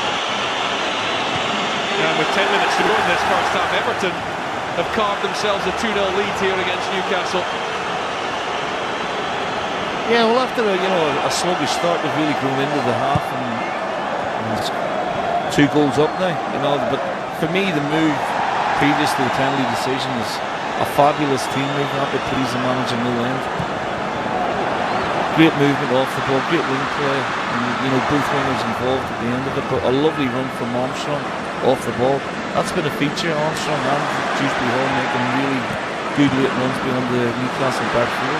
K: And with 10 minutes to go in this first half, Everton have carved themselves a 2-0 lead here against Newcastle.
L: Yeah, well, after a sluggish start, they've really grown into the half, and 2 goals up now, but for me the move previous to the penalty decision is a fabulous team move, that would please the manager no end. Great movement off the ball, great wing play, and both wingers involved at the end of it, but a lovely run from Armstrong off the ball. That's been a feature, Armstrong and Dewsbury Hall making really good late runs beyond the Newcastle back four.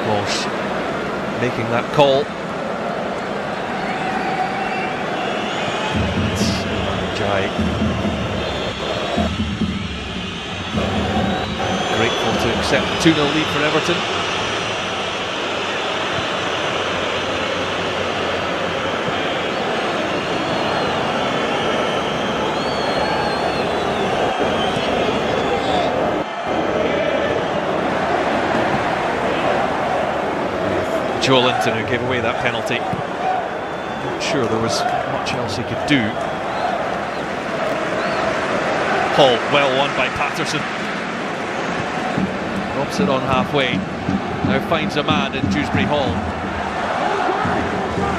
K: Walsh making that call. Njai grateful to accept the 2-0 lead for Everton. Joe Linton, who gave away that penalty. Not sure there was much else he could do. Hall, well won by Patterson. Drops it on halfway. Now finds a man in Dewsbury Hall.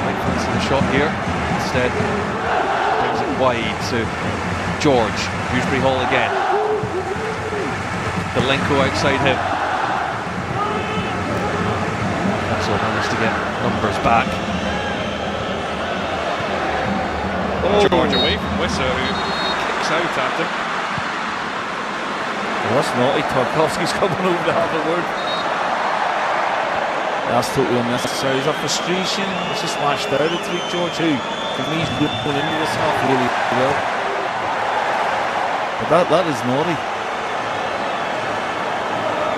K: Might fancy the shot here. Instead, brings it wide to George. Dewsbury Hall again. Belenko outside him. Managed to get numbers back. George away from Wissa, who kicks out at him.
L: Well, that's naughty. Tarkowski's coming over to have a word. That's totally unnecessary. Is that frustration? It's just lashed out at George, who for me is going into this half really well. But that is naughty.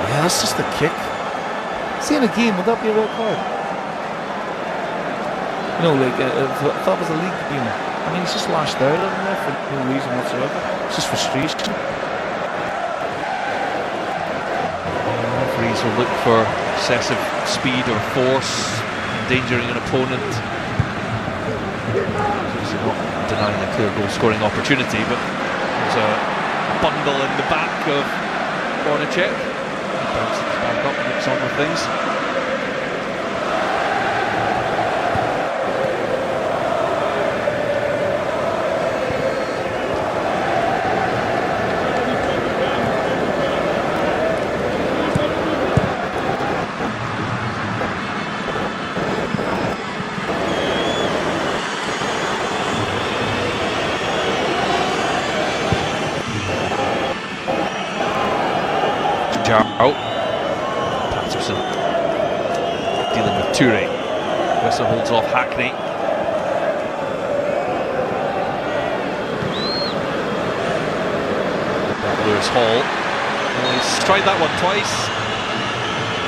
L: Yeah, that's just a kick. See, in a game, would that be a red card? If that was a league game, I mean, he's just lashed out on there for no reason whatsoever. It's just frustration.
K: Referees will look for excessive speed or force, endangering an opponent. Obviously not denying a clear goal scoring opportunity, but there's a bundle in the back of Bornacek. He bounces back up and gets on with things. Out. Patterson dealing with Toure. Whistle holds off Hackney. Lewis Hall. Well, he's tried that one twice.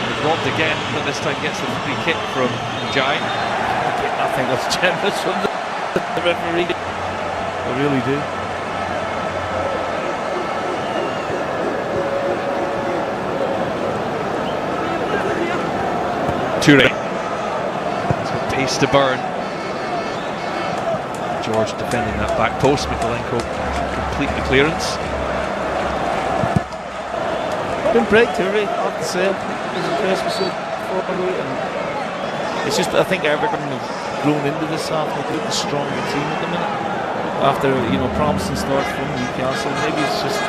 K: He's robbed again, but this time gets the free kick from Njai.
L: I think that's generous from the referee. I really do.
K: Toure. It's got pace to burn. George defending that back post. Mikolenko complete the clearance.
L: Been great, Toure, I have to say. He's impressed me so far. It's just, I think Everton have grown into this after a stronger team at the minute. After, promising start from Newcastle. Maybe it's just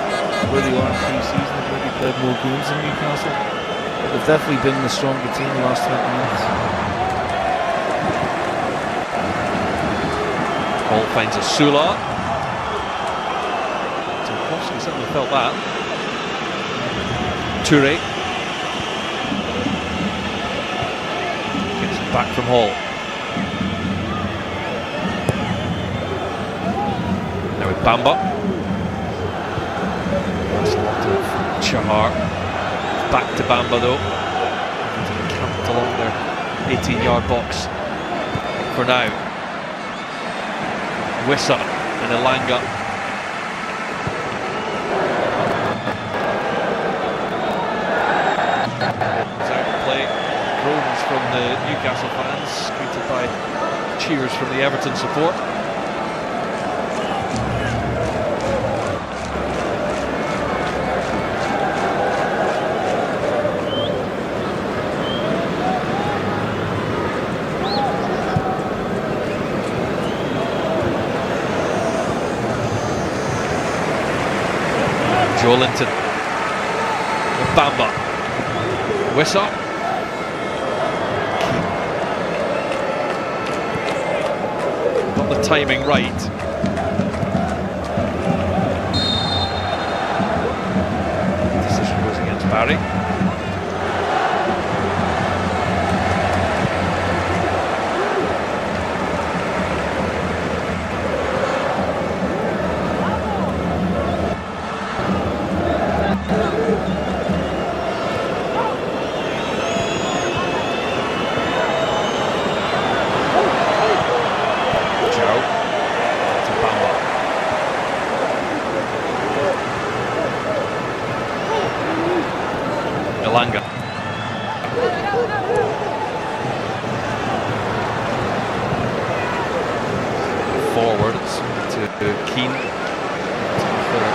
L: where they are in pre-season. They've maybe played more games than Newcastle. They've definitely been the stronger team the last 20 minutes.
K: Hall finds a Sula. Tarkovsky certainly felt that. Toure. Gets it back from Hall. Now with Bamba. That's a lot of Chahar. Back to Bamba though, camped along their 18-yard box for now. Wissa and Elanga. It's out of play. Groans from the Newcastle fans, greeted by cheers from the Everton support. Joelinton with Bamba. Wissa. Got the timing right. Decision goes against Barry. Elanga. Forward, it's to Keane. For a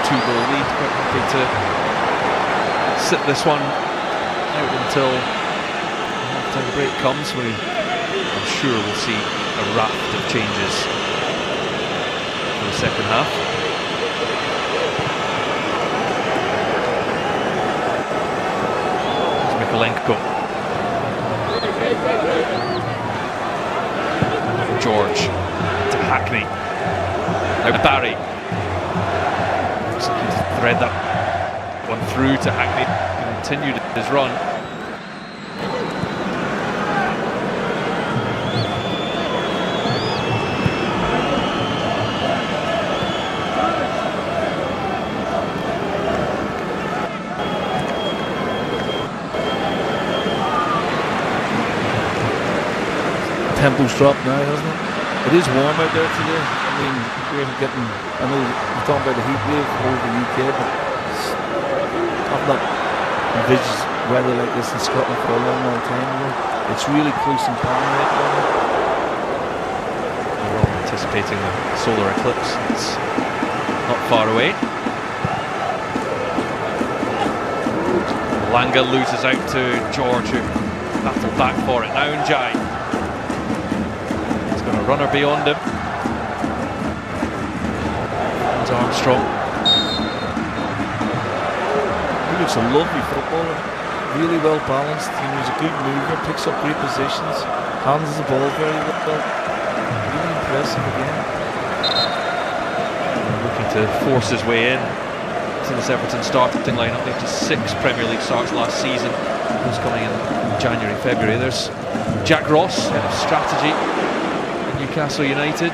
K: 2-goal lead, quite happy to sit this one out until half-time break comes, where I'm sure we'll see a raft of changes for the second half. Mikolenko. George to Hackney. Now Barry. Looks like he's thread that one through to Hackney. Continued his run.
L: Tempo's dropped now, hasn't it? It is warm out there today. I mean, we're getting, I know we're talking about the heat wave over the UK, but I've not envisaged weather like this in Scotland for a long, long time. It's really close and calm right now.
K: anticipating a solar eclipse. It's not far away. Langa loses out to George, who battled back for it. Now Njai. He's got a runner beyond him. And Armstrong.
L: He looks a lovely footballer. Really well balanced. He's a good mover, picks up great positions, handles the ball very well. Really impressive again.
K: Looking to force his way in to this Everton starting lineup. They had just 6 Premier League starts last season. Those coming in January, February. There's Jack Ross, head of strategy at Newcastle United.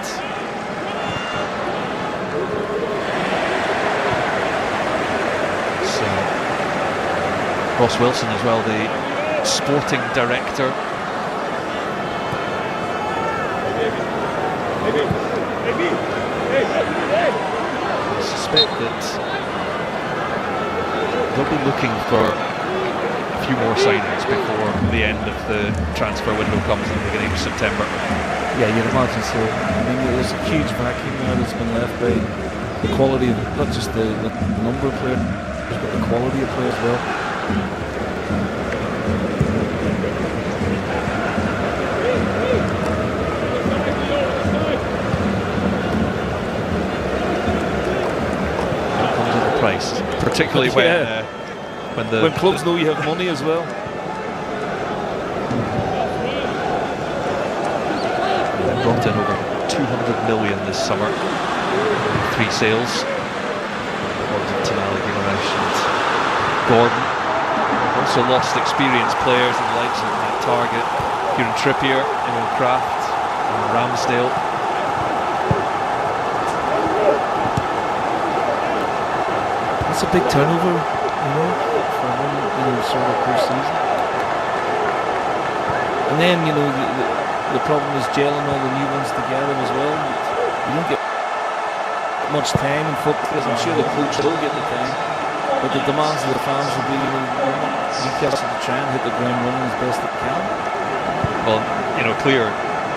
K: Ross Wilson as well, the sporting director. I suspect that they'll be looking for a few more signings before the end of the transfer window comes in the beginning of September.
L: Yeah, you'd imagine so. I mean, there's a huge vacuum now that's been left by the quality, not just the number of players, but the quality of players as well.
K: Comes at a price, particularly when
L: clubs know you have money as well.
K: They brought in over 200 million this summer, 3 sales. Gordon also lost experienced players in the likes of Target, Kieran Trippier, Emil Kraft, and Ramsdale.
L: That's a big turnover, for one sort of per season. And then the problem is gelling all the new ones together as well. You don't get much time in football. I'm sure the coach will get the time. But the demands of the fans will be Newcastle to try and hit the ground running as best it can.
K: Well, clear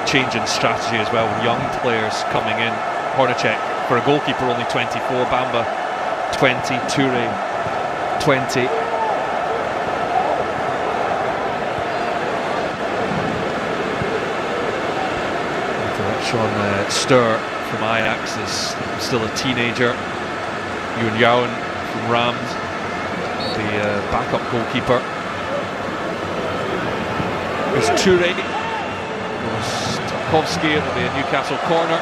K: change in strategy as well with young players coming in. Hornacek for a goalkeeper only 24, Bamba 20, Toure 20. Sean Sturr from Ajax is still a teenager. Yoon Youn from Rams, the backup goalkeeper. There's Toure. Tarkowski, it'll be a Newcastle corner.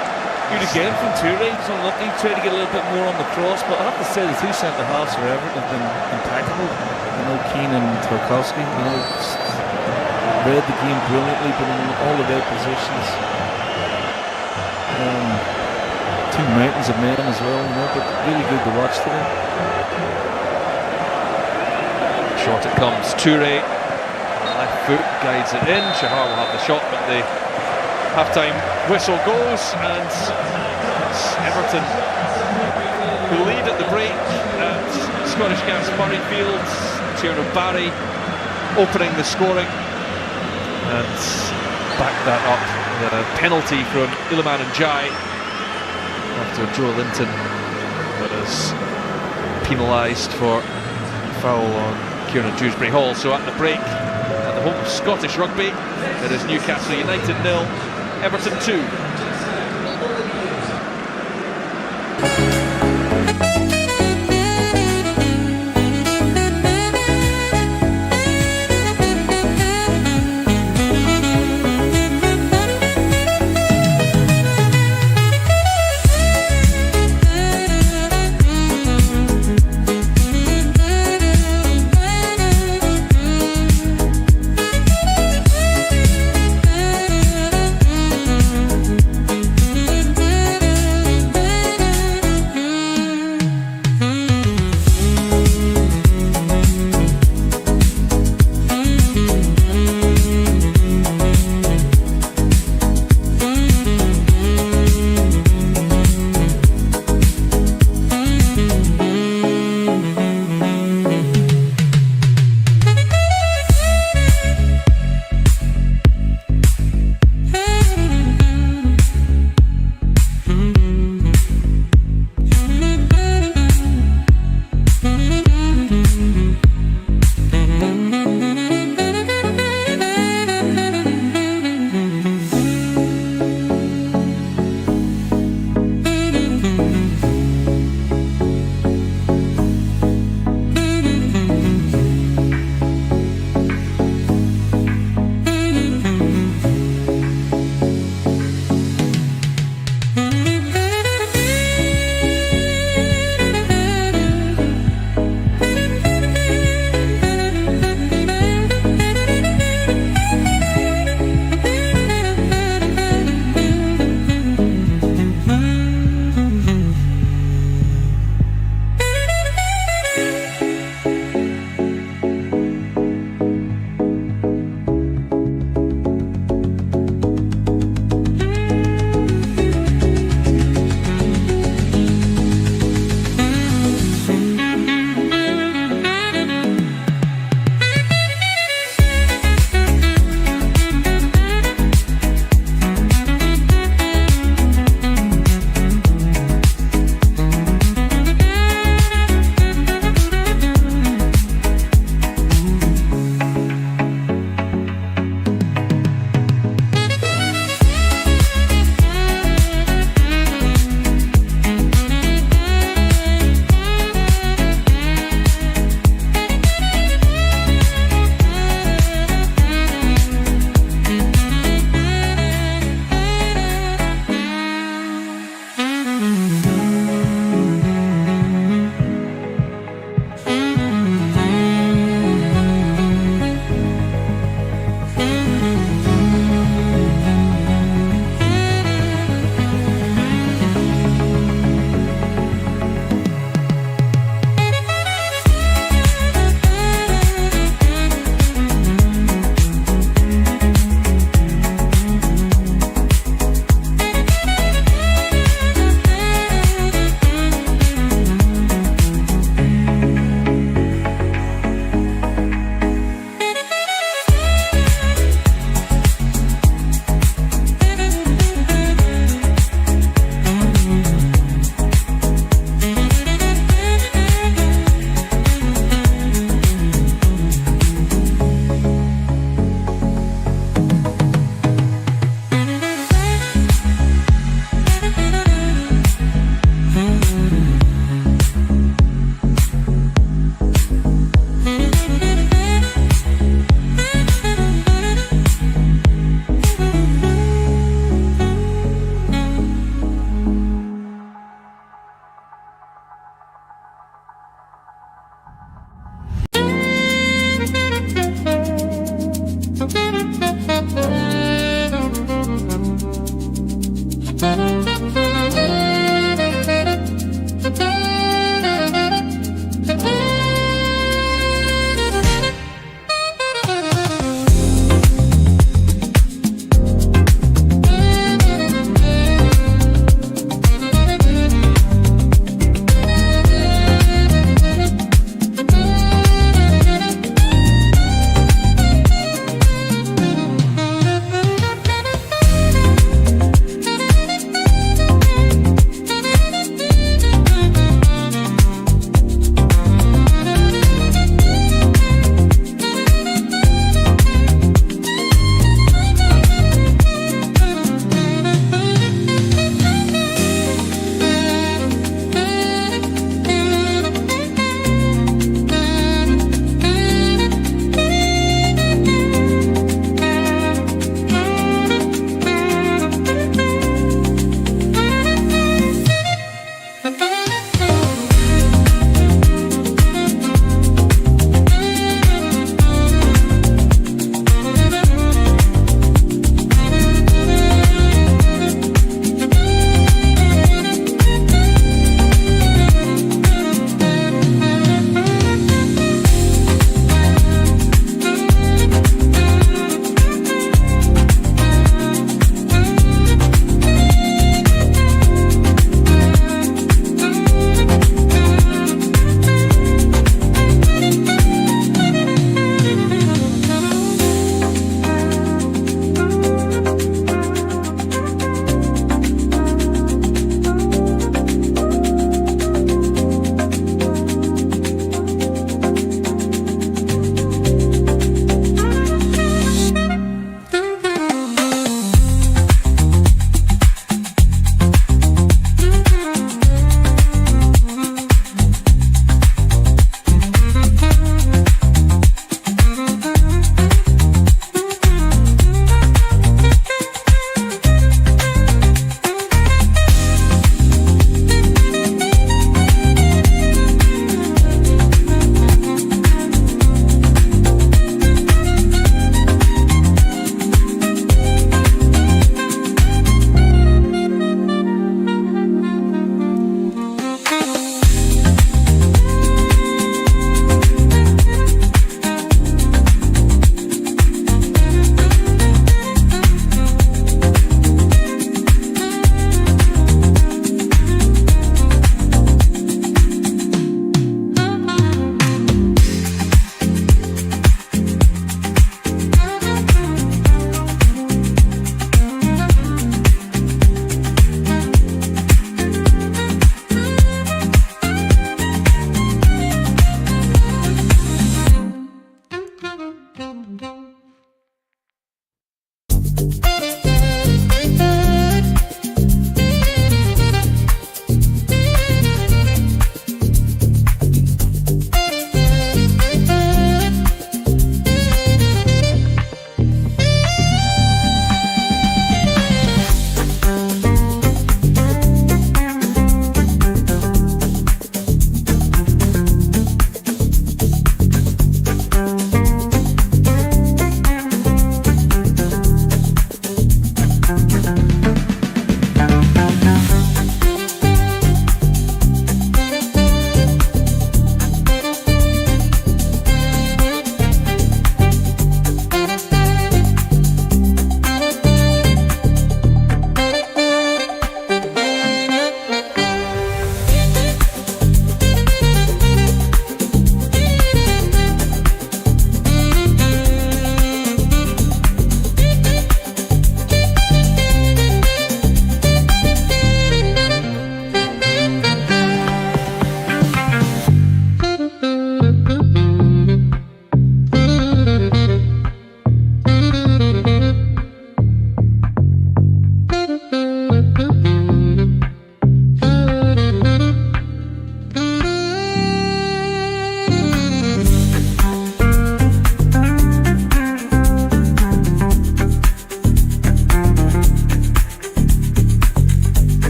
L: Good again from Toure. He's unlucky. Tried to get a little bit more on the cross, but I have to say the 2 centre-halves for Everton have been impeccable. Keane and Tarkowski, read the game brilliantly, been in all the right positions. 2 mountains of men as well, but really good to watch today.
K: Short it comes, Toure, left foot guides it in. Shahar will have the shot, but the half-time whistle goes, and it's Everton who lead at the break at Scottish Gas Murrayfield. Tierno Barry opening the scoring, and back that up. The penalty from Iliman Njai after Joe Linton was penalised for foul on Kieran Dewsbury Hall. So at the break, at the home of Scottish rugby, it is Newcastle United 0, Everton 2.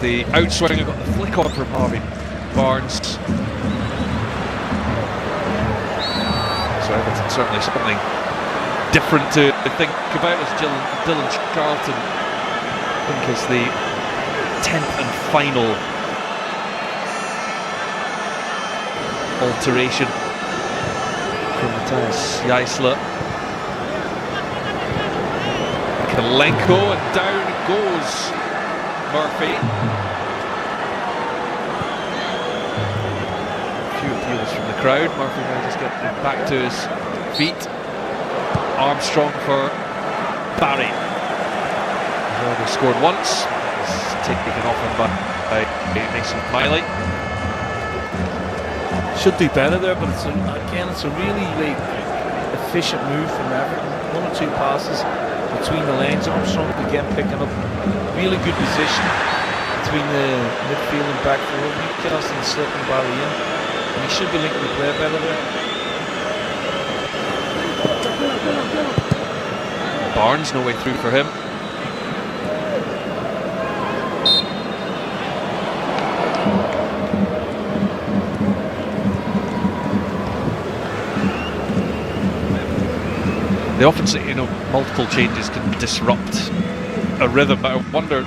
K: the outswing. I've got the flick on from Harvey Barnes. So Everton certainly something different to think about as Dylan Charlton, I think, is the 10th and final alteration from Matthias Jaisler. Kalenko, and down goes Murphy. A few appeals from the crowd. Murphy now just getting back to his feet. Armstrong for Barry. He's already scored once. He's taken off him by Mason Miley.
L: Should do better there, but it's a really efficient move from Everton. 1 or 2 passes between the lanes. Armstrong again picking up really good position between the midfield and back four. Newcastle slipping Barry in, and he should be linking the play better there.
K: Barnes, no way through for him. They often say, multiple changes can disrupt a rhythm, but I wonder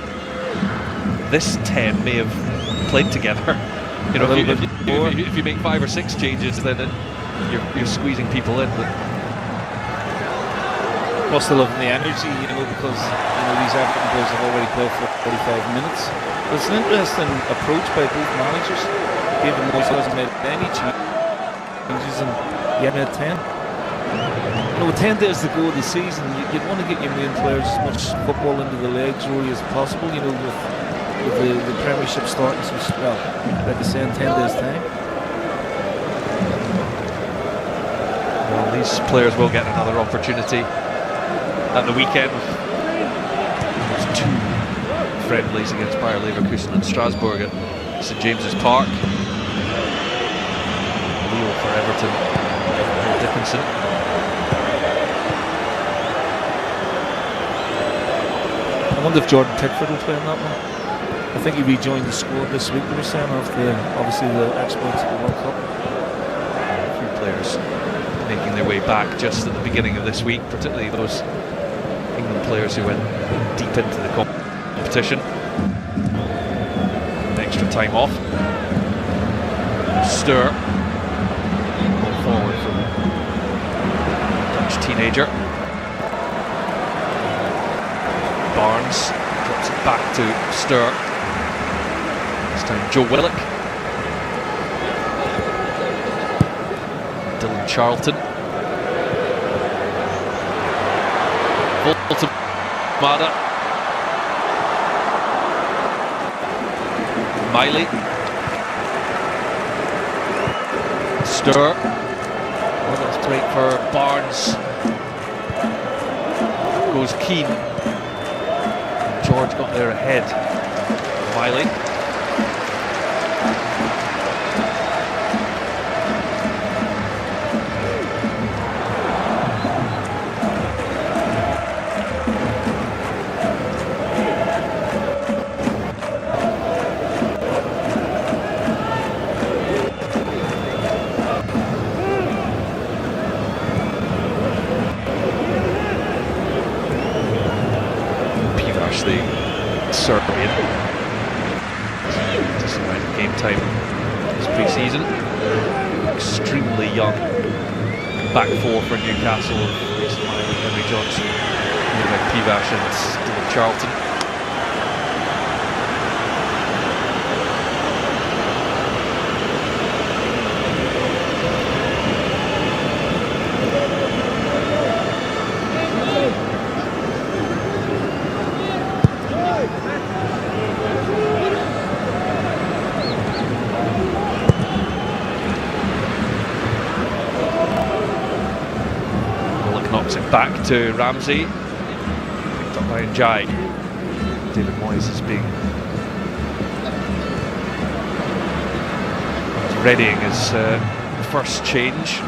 K: this 10 may have played together. If you make 5 or 6 changes, then you're squeezing people in. But
L: must have loved the energy, because these Everton players have already played for 45 minutes. But it's an interesting approach by both managers. David Moyes hasn't made any changes, and he made 10. With 10 days to go of the season, you'd want to get your main players as much football into the legs really as possible, with the Premiership starting, like I say, in 10 days' time.
K: Well, these players will get another opportunity at the weekend. There's 2 friendlies against Bayer Leverkusen and Strasbourg at St James's Park. Leo for Everton, Dickinson.
L: I wonder if Jordan Pickford will play in that one. I think he rejoined the squad this week, they were saying, after obviously the exploits of the World Cup.
K: A few players making their way back just at the beginning of this week, particularly those England players who went deep into the competition. An extra time off. Stir. Ball forward from Dutch teenager. Barnes drops it back to Stir. This time Joe Willock. Dylan Charlton. Ball to Mada. Miley. Stir. Well, that's great for Barnes. Goes Keane. George got there ahead. Miley. The Serbian. Decent amount of game time this pre-season. Extremely young back four for Newcastle. Henry Johnson, Pivash and Dylan Charlton. Knocks it back to Ramsey, picked up by Njai. David Moyes is being readying his first change,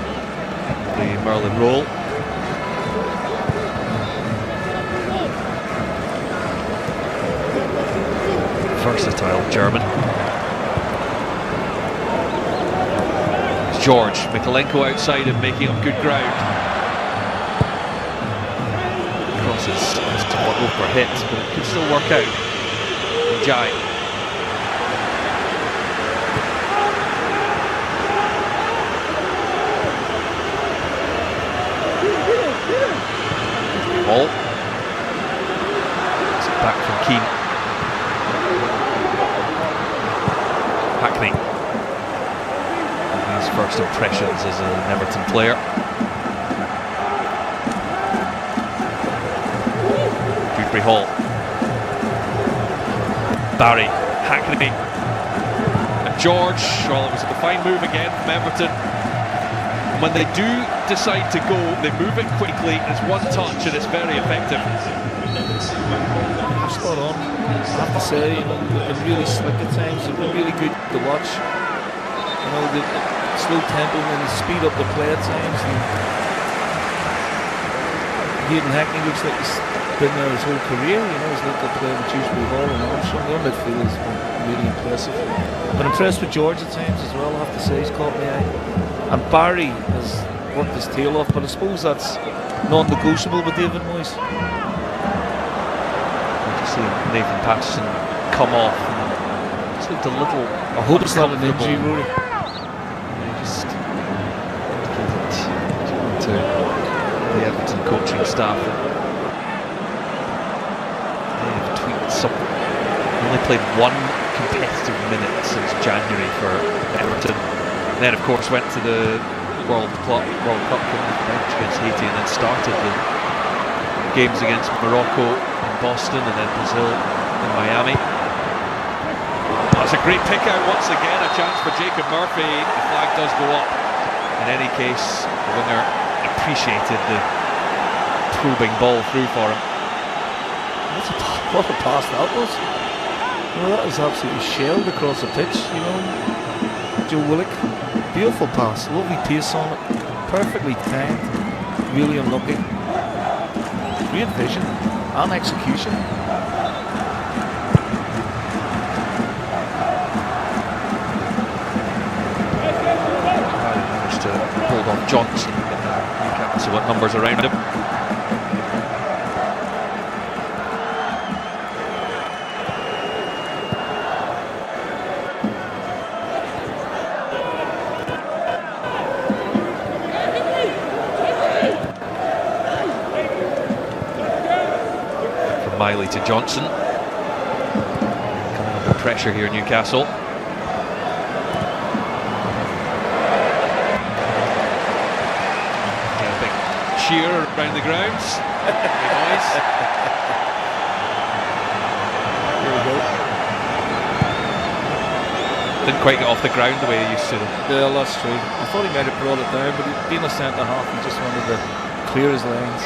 K: the Merlin role. First versatile German. It's George, Mikolenko outside and making up good ground. Cross is somewhat overhit, but it could still work out. Jai. Ball. It's back from Keane. Hackney. His first impressions as an Everton player. Dewsbury Hall. Barry. Hackney. And George. Well, it was a fine move again from Everton. When they do decide to go, they move it quickly. It's one touch and it's very effective.
L: Spot on. I have to say, you know, they're really slick at times. They're really good to watch. You know, the slow tempo and speed up the play at times. Hayden Hackney looks like he's been there his whole career. You know, he's looked at play with Dewsbury Hall and Armstrong. Their midfield has been really impressive. I've been impressed with George at times as well, I have to say. He's caught my eye. And Barry has worked his tail off, but I suppose that's non-negotiable with David Moyes.
K: Good to see Nathan Patterson come off. It's looked a little.
L: I hope it's not an injury, Rory.
K: Just indicated to the Everton coaching staff that they have tweaked something. They only played one competitive minute since January for Everton. Then, of course, went to the World Cup against Haiti, and then started the games against Morocco in Boston, and then Brazil in Miami. That's a great pick out once again, a chance for Jacob Murphy. The flag does go up. In any case, the winger appreciated the probing ball through for him.
L: What a pass that was! Well, that was absolutely shelled across the pitch, you know. Joe Willock. Beautiful pass, lovely pace on it, perfectly timed, really unlucky. Great vision and execution.
K: Managed to hold off Johnson, Newcastle what numbers around him. Miley to Johnson. Coming under pressure here, Newcastle. Yeah, a big cheer around the grounds. Very nice.
L: There we go.
K: Didn't quite get off the ground the way he used to.
L: Yeah, that's true. I thought he might have brought it down, but being a centre half, he just wanted to clear his lines.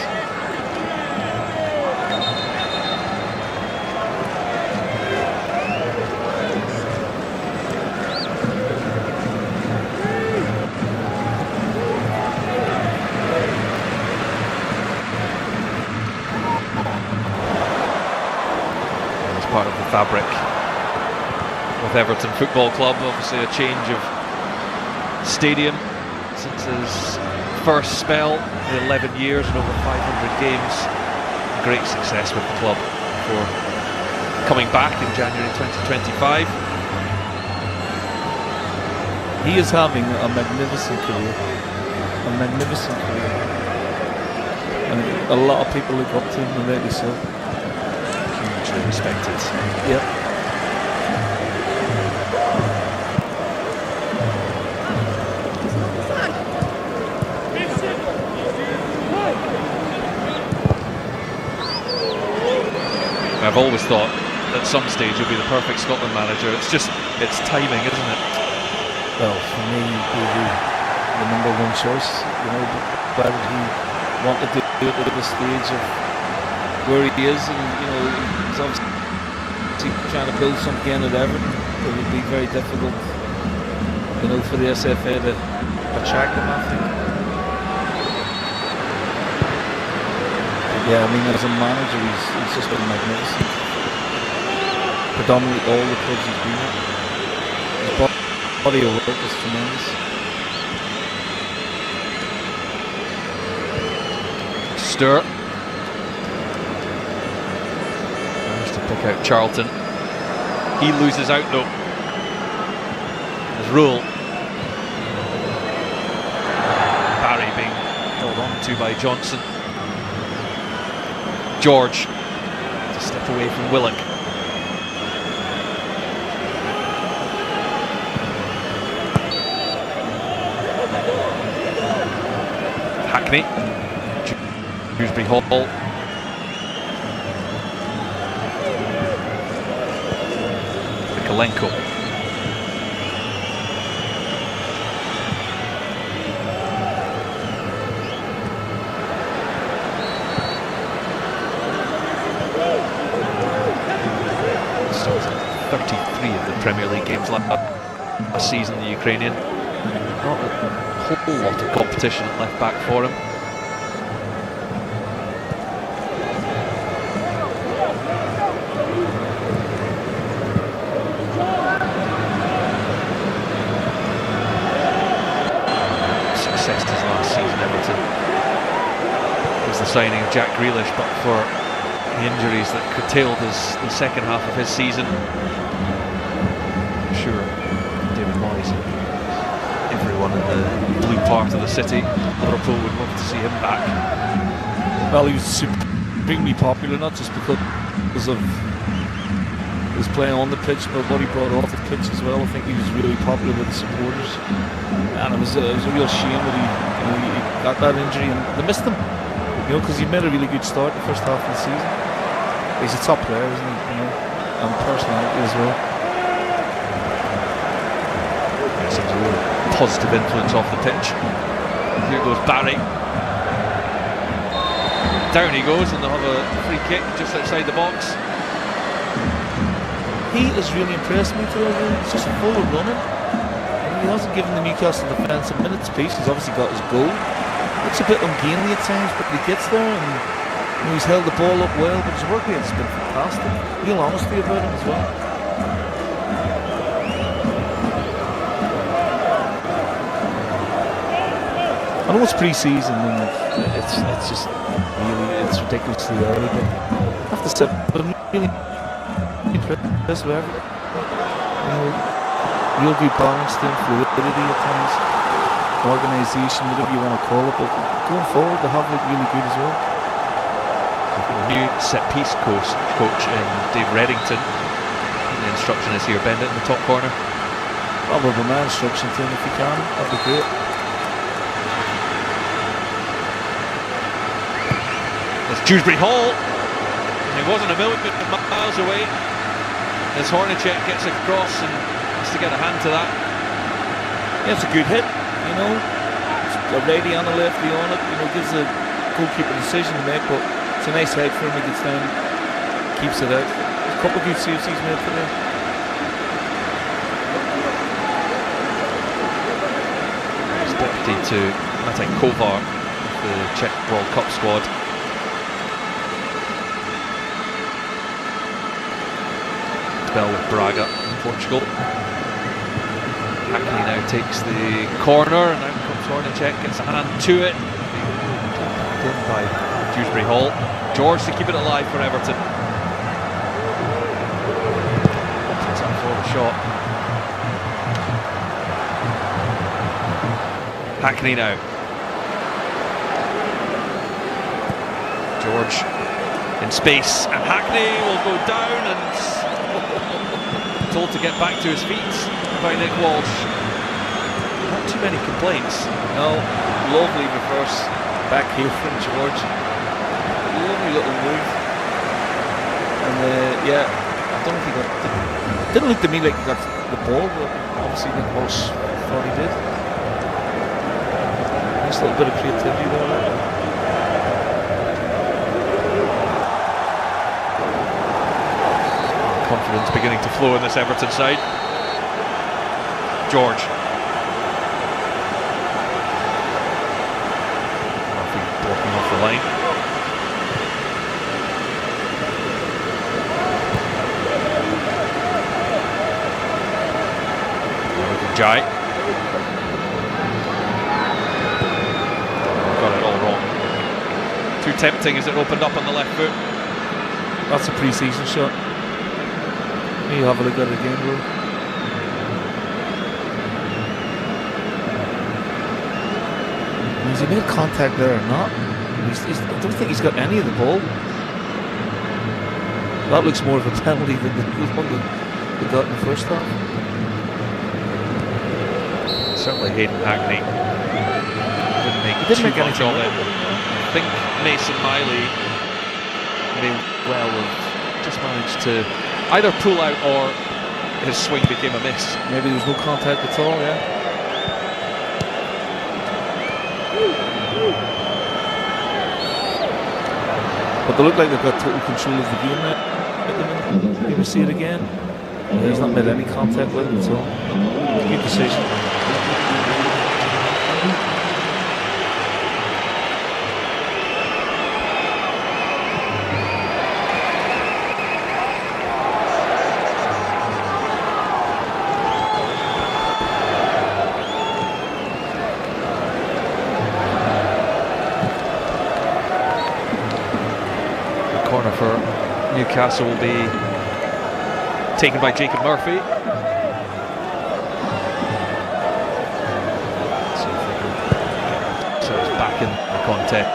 K: Part of the fabric with Everton Football Club. Obviously a change of stadium since his first spell, 11 years and over 500 games. Great success with the club before coming back in January 2025.
L: He is having a magnificent career. A magnificent career. And a lot of people look up to him, and rightly so.
K: Hugely respected.
L: Yep.
K: I've always thought at some stage he'll be the perfect Scotland manager. It's timing, isn't it?
L: Well, for me, he'll be the number one choice. You know, whether he wanted to do it at the stage of where he is, and you know, he's obviously trying to build something again at Everton. It would be very difficult, you know, for the SFA to attract him, I think. Yeah, I mean, as a manager, he's just been magnificent. predominantly all the clubs he's been at. His body of work is tremendous.
K: Stewart managed to pick out Charlton. He loses out though. As Rule. Barry being held on to by Johnson. George to step away from Willock. Hackney. Dewsbury Hall. Mikolenko. Still 33 of the Premier League games last season, the Ukrainian. Not a whole lot of competition at left back for him. Signing of Jack Grealish, but for the injuries that curtailed the second half of his season. I'm sure David Moyes and everyone in the blue part of the city, Liverpool, would love to see him back.
L: Well, he was supremely popular, not just because of his playing on the pitch, but what he brought off the pitch as well. I think he was really popular with the supporters, and it was a real shame that he got that injury and they missed him. Because he made a really good start the first half of the season. He's a top player, isn't he? And personality as well.
K: He seems a real positive influence off the pitch. Here goes Barry. Down he goes, and they'll have a free kick just outside the box.
L: He has really impressed me today. He's just full of running. He hasn't given the Newcastle defence a minute's peace. He's obviously got his goal. Looks a bit ungainly at times, but he gets there and he's held the ball up well, but his work rate has been fantastic. Real honesty about him as well. I know it's pre-season and it's just really, it's ridiculously early, but I have to say, I'm really impressed with everything. Real good balance, fluidity at times. Organisation, whatever you want to call it, but going forward they have looked really good as well.
K: New set piece coach in Dave Reddington. The instruction is here, bend it in the top corner.
L: Probably my instruction to him if you can, that'd be great.
K: There's Dewsbury Hall. He wasn't a million miles away. As Hornacek gets across and has to get a hand to that.
L: Yeah, it's a good hit. A ready on the left, on it, gives the goalkeeper a decision to make, but it's a nice head for him. He gets down, keeps it out. A couple of good saves he's made today.
K: He's deputy to Matej Kovar, the Czech World Cup squad. Spell with Braga in Portugal. Hackney now takes the corner, and out comes Hornacek, gets a hand to it. Tapped in by Dewsbury Hall. George to keep it alive for Everton. Opens up for the shot. Hackney now. George in space, and Hackney will go down and told to get back to his feet by Nick Walsh. Not too many complaints.
L: No, lovely reverse back heel from George. Lovely little move. And yeah, I don't think it didn't look to me like he got the ball, but obviously Nick Walsh thought he did. Nice little bit of creativity there.
K: Confidence beginning to flow in this Everton side. George. Murphy blocking off the line. Jai. Got it all wrong. Too tempting as it opened up on the left foot.
L: That's a pre-season shot. Maybe have a look at it again, bro. Has he made contact there or not? I don't think he's got any of the ball. That looks more of a penalty than the one that we got in the first half.
K: Certainly Hayden Hackney didn't make too much of it. I think Mason Miley may well have just managed to either pull out or his swing became a miss.
L: Maybe there was no contact at all, yeah. But they look like they've got total control of the game now. You ever see it again? Yeah, he's not made any contact with him at all. Good decision.
K: For Newcastle will be taken by Jacob Murphy. So it's back in the contest.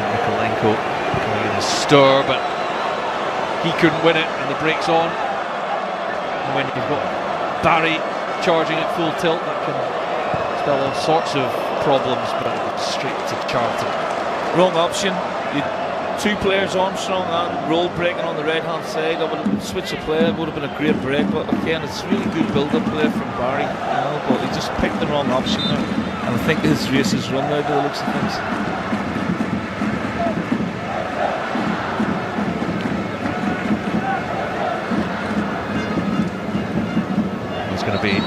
K: Nikolenko coming in a stir, but he couldn't win it, and the break's on. And when you've got Barry charging at full tilt, that can spell all sorts of problems, but straight to Charlton.
L: Wrong option. Two players, Armstrong and Roll, breaking on the right hand side. I would have switched the play, it would have been a great break, but again it's really good build up play from Barry, you know, but he just picked the wrong option there, and I think his race is run now by the looks of things.
K: There's going to be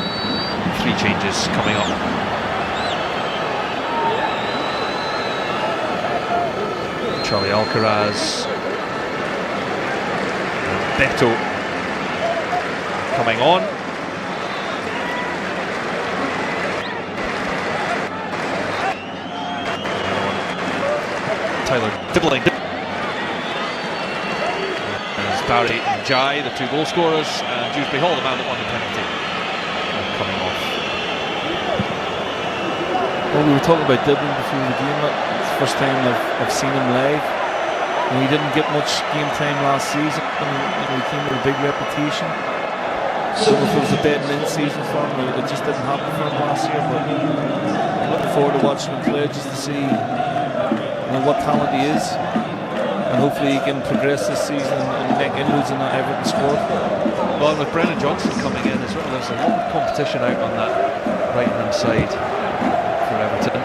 K: 3 changes coming up. Charlie Alcaraz and Beto coming on. Tyler Dibbling. As Barry and Jai, the 2 goal scorers, and Dewsbury Hall, the man that won the penalty, coming off.
L: Well, we were talking about Dibbling before the game. It's the first time I've seen him live. And he didn't get much game time last season. He came with a big reputation. So if it was a bad in season for him, it just didn't happen for him last year. But I'm looking forward to watching him play just to see what talent he is. And hopefully he can progress this season and make inroads in that Everton squad.
K: Well, with Brennan Johnson coming in as well, there's a lot of competition out on that right-hand side for Everton.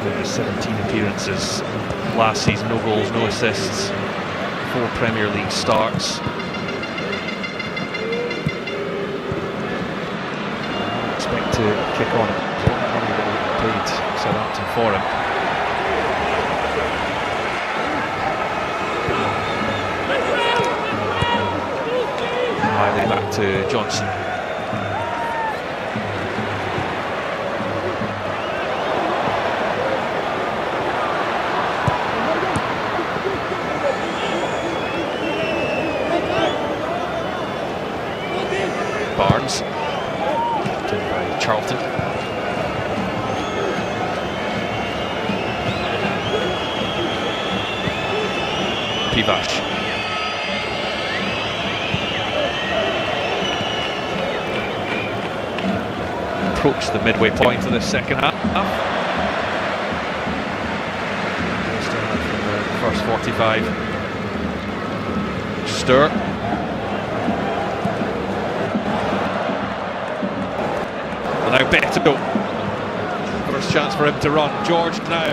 K: Maybe 17 appearances last season, no goals, no assists, 4 Premier League starts. I expect to kick on. There's a lot of money that we paid Southampton for him. Miley back to Johnson. Barnes, captained by Charlton. Pivash. Approach the midway point of the second half. Starting from the first 45. Stir. Now Beto. First chance for him to run. George now.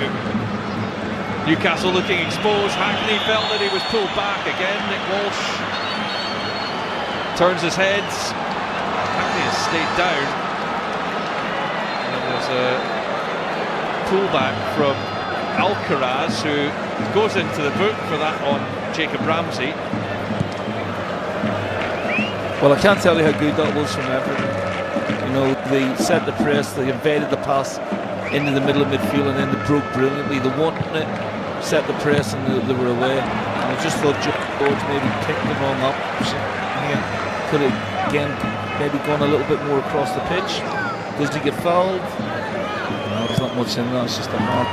K: Newcastle looking exposed. Hackney felt that he was pulled back again. Nick Walsh turns his head. Hackney has stayed down. And there's a pullback from Alcaraz, who goes into the book for that on Jacob Ramsey.
L: Well, I can't tell you how good that was from Everton. You know, they set the press, they invaded the pass into the middle of midfield, and then they broke brilliantly. They wanted it, set the press, and they were away. And I just thought George maybe picked the wrong option. Could have, again, maybe gone a little bit more across the pitch. Does he get fouled? No, there's not much in that. It's just a mark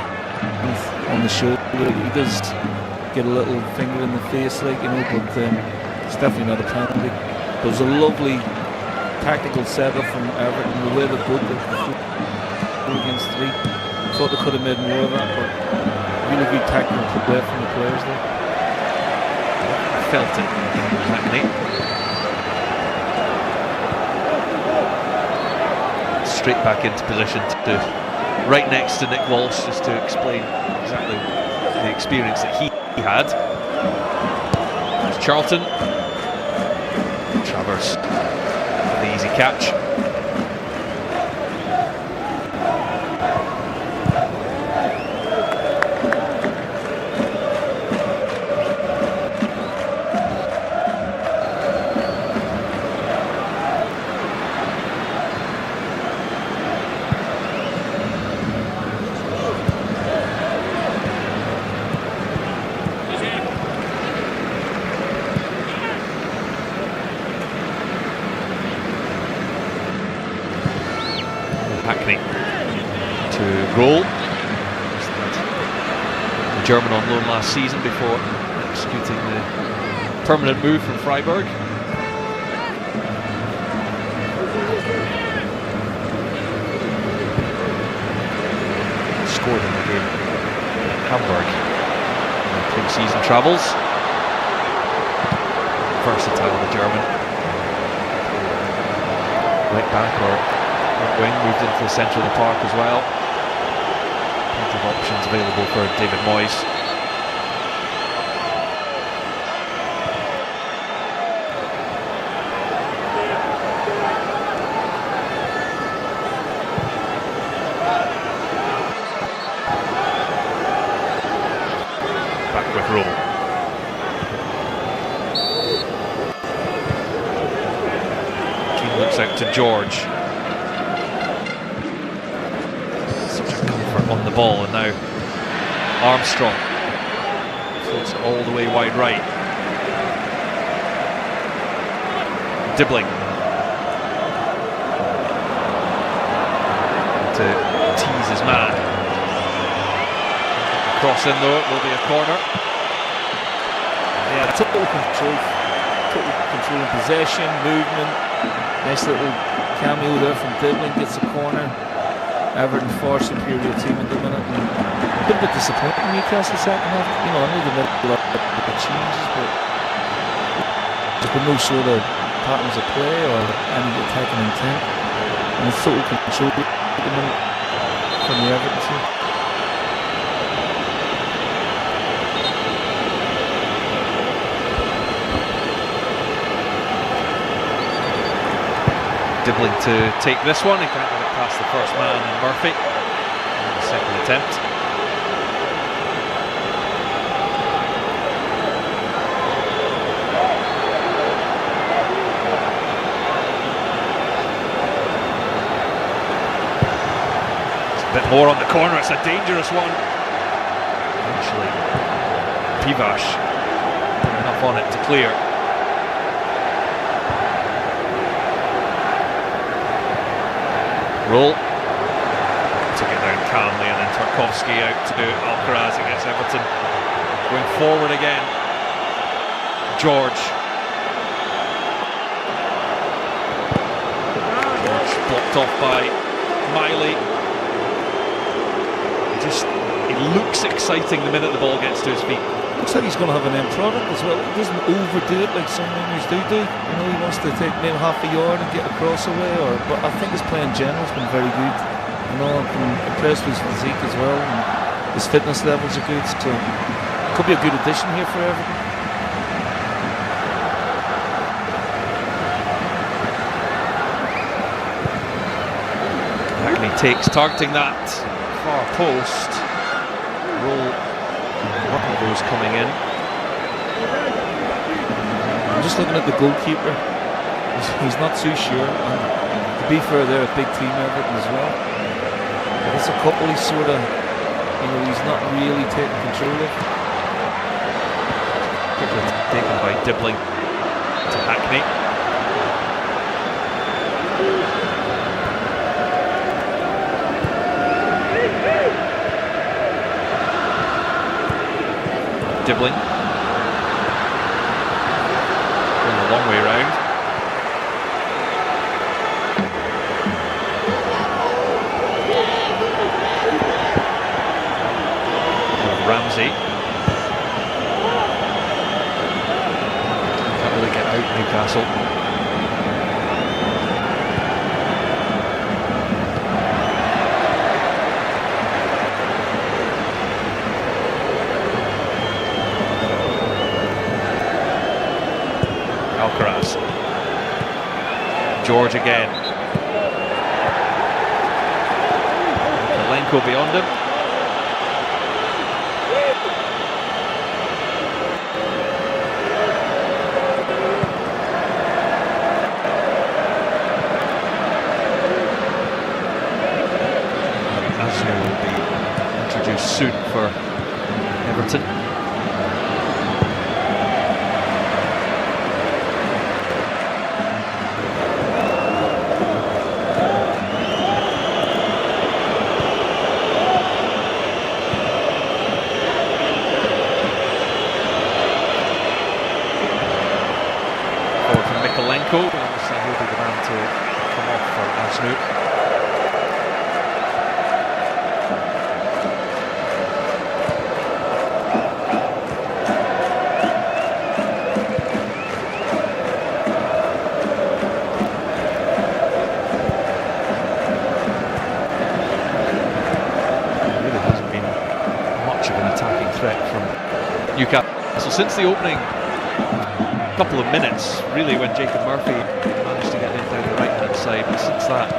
L: on the shoulder. He does get a little finger in the face, like, you know, but it's definitely not a penalty. There was a lovely tactical setup from Everton, the way they broke it 4 against 3. Thought they could have made more of that, but really good tactical play from the players there.
K: I felt it. Straight back into position to right next to Nick Walsh, just to explain exactly the experience that he had. There's Charlton. Travers, the easy catch. Hackney to Roll. The German on loan last season before executing the permanent move from Freiburg. Scored in the game at Hamburg in the pre-season travels. Versatile, the German. Right back or wing, moved into the centre of the park as well. Plenty of options available for David Moyes. Back with Roll. Keane looks out to George. On the ball, and now Armstrong floats it all the way wide right. Dibbling to tease his man. Cross in though, it will be a corner.
L: Yeah, total control in possession, movement. Nice little cameo there from Dibbling, gets a corner. Everton far superior team at the minute. A bit disappointing in Newcastle second half. You know, I know they made a lot of changes, but there's been no sort of patterns of play or any attacking intent. And it's total control at the minute from the Everton team.
K: Dibbling to take this one, he can't get it past the first man and Murphy in the second attempt. It's a bit more on the corner, it's a dangerous one. Eventually, Pivash put enough on it to clear. Roll. Took it down calmly, and then Tarkowski out to do Alcaraz against Everton. Going forward again. George. George blocked off by Miley. He looks looks exciting the minute the ball gets to his feet.
L: Looks like he's going to have an end product as well. He doesn't overdo it like some wingers do. You know, he wants to take maybe half a yard and get a cross away. But I think his play in general has been very good. You know, I've been impressed with his physique as well. And his fitness levels are good. So it could be a good addition here for Everton.
K: Hackney takes, targeting that far post. Roll. One of those coming in.
L: I'm just looking at the goalkeeper. He's not too sure. And to be fair, they're a big team, Everton, as well. But it's a couple he's sort of, you know, he's not really taking control of.
K: Quickly taken by Dibbling to Hackney. Dibbling. Going a long way round. Ramsey. Can't really get out, Newcastle. George again. Lenko beyond him. Asner will be introduced soon for Everton. Lenko, obviously he'll be the man to come off for Asnu. There really hasn't been much of an attacking threat from Newcastle since the opening couple of minutes, really, when Jacob Murphy managed to get in down the right hand side. But since that,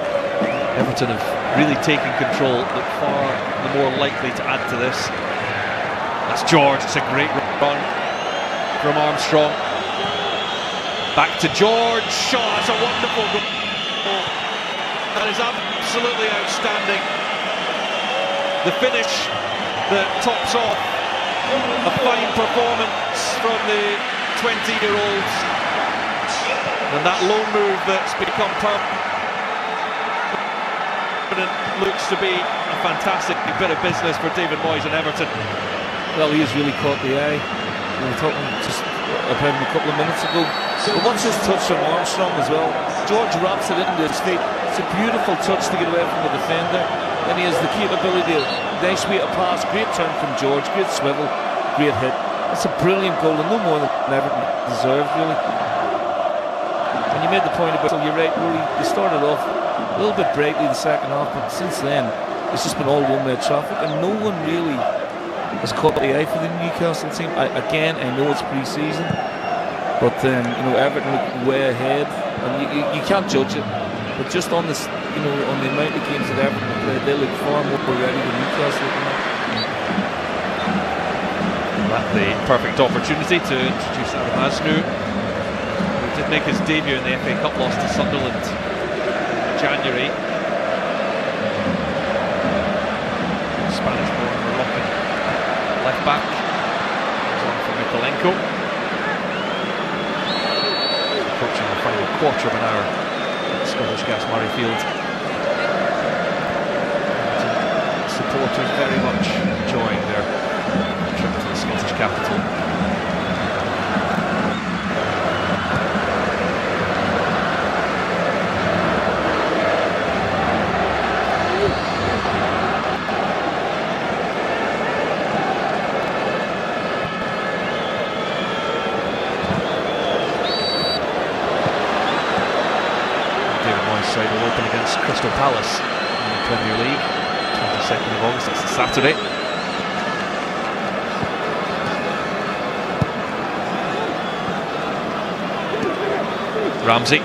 K: Everton have really taken control, look far the more likely to add to this. That's George. It's a great run from Armstrong. Back to George. Oh, that's a wonderful goal. That is absolutely outstanding. The finish that tops off a fine performance from the 20-year-olds, and that low move that's become permanent looks to be a fantastic bit of business for David Moyes and Everton.
L: Well, he has really caught the eye. We were talking just about him a couple of minutes ago. But once this touch from Armstrong as well, George wraps it into his feet. It's a beautiful touch to get away from the defender. Then he has the capability of nice way to pass. Great turn from George, great swivel, great hit. It's a brilliant goal, and no more than Everton deserved, really. And you made the point about, so you're right, Rory, they started off a little bit brightly the second half, but since then, it's just been all one-way traffic, and no one really has caught the eye for the Newcastle team. I know it's pre-season, but you know, Everton look way ahead, and you can't judge it. But just on this, you know, on the amount of games that Everton have played, they look far more ready than Newcastle.
K: That the perfect opportunity to introduce Adam Asnu, who did make his debut in the FA Cup loss to Sunderland in January. Spanish-born Moroccan left back. Comes on for Mikolenko. Approaching the final quarter of an hour at Scottish Gas Murrayfield. Supporters very much enjoying their trip to the Scottish capital. against Crystal Palace in the Premier League, 22nd of August, that's a Saturday. Ramsey.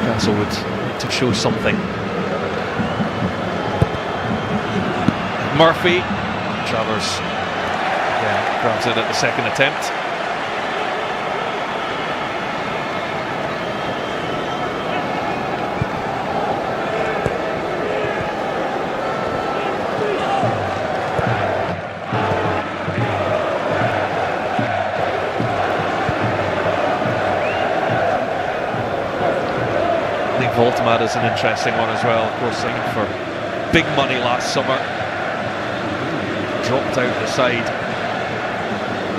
K: Newcastle would need to show something. Murphy. Travers grabs it at the second attempt.
M: Voltemad is an interesting one as well, of course, signed for big money last summer. Dropped out the side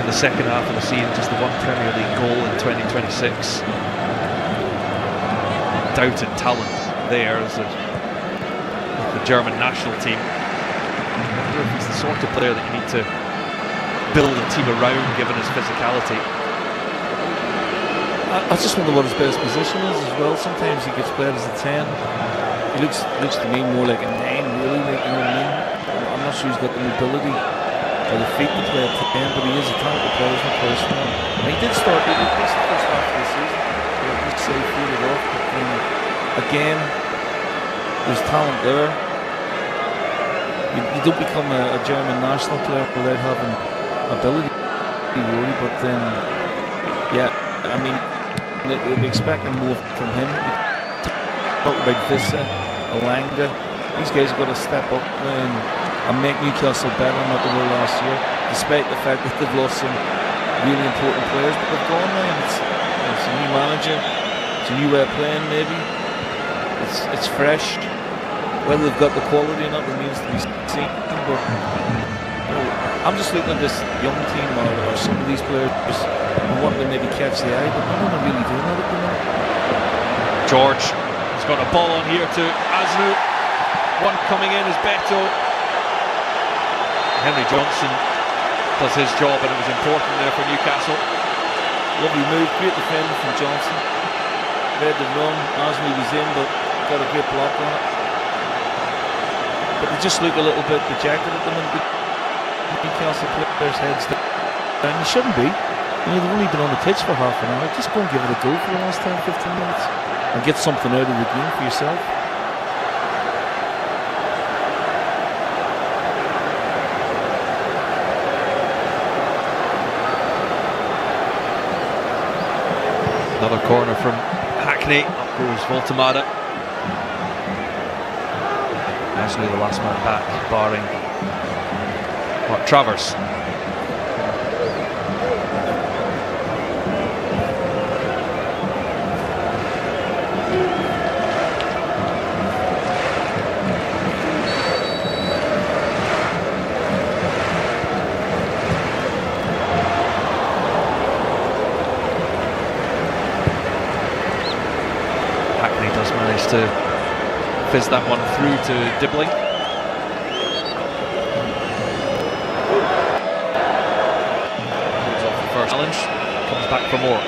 M: in the second half of the season, just the one Premier League goal in 2026. Doubted talent there as the German national team. I wonder if he's the sort of player that you need to build a team around, given his physicality.
L: I just wonder what his best position is as well. Sometimes he gets played as a 10. He looks to me more like a 9, really, like, you know what I mean? I'm not sure he's got the mobility or the feet to play at 10, but he is a talented player, there's no question. And he did start the first half of the season. Let's say he faded off, but again, there's talent there. You don't become a German national player without having ability, really, but then, yeah, I mean, we're expecting more from him. Talk about Vissa, Alanga. These guys have got to step up and make Newcastle better than what they were last year, despite the fact that they've lost some really important players. But they've gone now, and it's a new manager, it's a new way of playing. Maybe it's fresh. Whether they've got the quality or not remains to be seen. But you know, I'm just looking at this young team or some of these players. I want to maybe catch the eye, but none of them are really doing that at the moment.
M: George has got a ball on here to Asnu. One coming in is Beto. Henry Johnson does his job, and it was important there for Newcastle.
L: Lovely move, great defending from Johnson. Read the run, Asnu was in, but got a great block on it. But they just look a little bit dejected at the moment. Newcastle players' heads down. And they shouldn't be. You know, they've only been on the pitch for half an hour. Just go and give it a go for the last 10-15 minutes and get something out of the game for yourself.
M: Another corner from Hackney. Up goes Voltemada. Actually the last man back, barring Travers. To fizz that one through to Dibbling. Goes off the first challenge, comes back for more.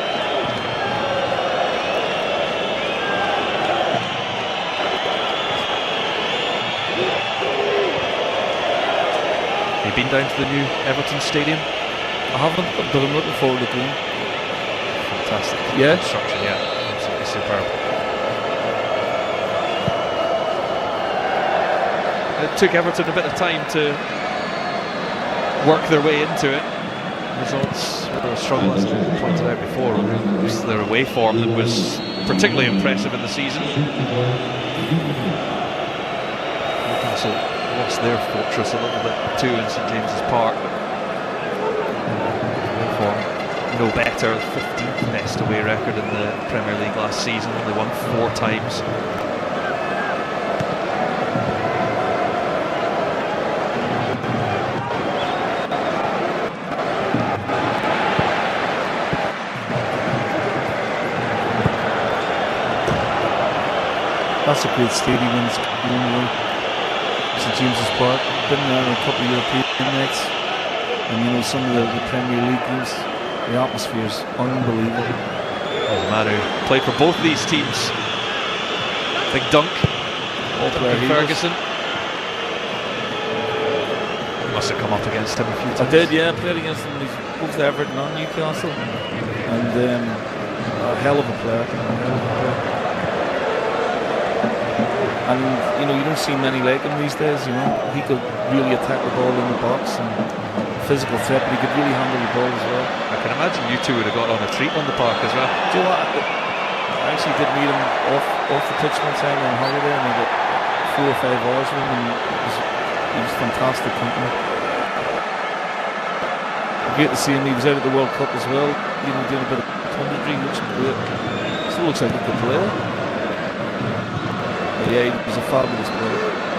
M: Have you been down to the new Everton Stadium?
L: I haven't, but I'm looking forward to going.
M: Fantastic.
L: Yeah?
M: Construction, yeah. Absolutely superb. It took Everton a bit of time to work their way into it. Results were a struggle, as I pointed out before. It was their away form that was particularly impressive in the season. Newcastle lost their fortress a little bit too in St James's Park. Away form no better, 15th best away record in the Premier League last season. They won 4 times.
L: That's a great stadium when it's going St James's Park. Been there in a couple of European nights, and you know, some of the Premier League games, the atmosphere is unbelievable.
K: There's a man who played for both these teams. Big dunk. Duncan Ferguson. Must have come up against him a few times.
L: I did, yeah. Played against him. He's both Everton and Newcastle. And a hell of a player. And you know, you don't see many like him these days. You know, he could really attack the ball in the box and physical threat, but he could really handle the ball as well.
K: I can imagine you two would have got on a treat on the park as well.
L: Do you know what? I actually did meet him off the pitch one time on holiday, and I got 4 or 5 hours with him, and he was fantastic company. Great to see him. He was out at the World Cup as well, you know, doing a bit of punditry, which is great. Still looks like a good player. But yeah, he was a fabulous player.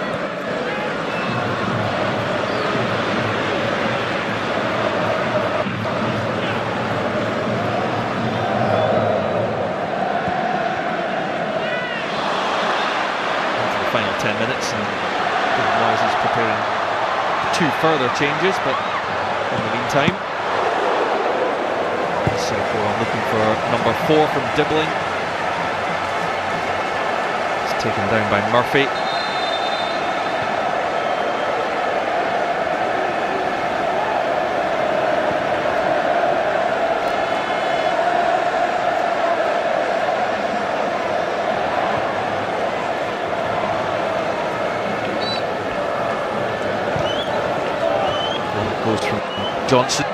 K: Final 10 minutes, and David Moyes is preparing 2 further changes, but in the meantime, Singapore looking for number 4 from Dibbling. It's taken down by Murphy. Goes from Johnson.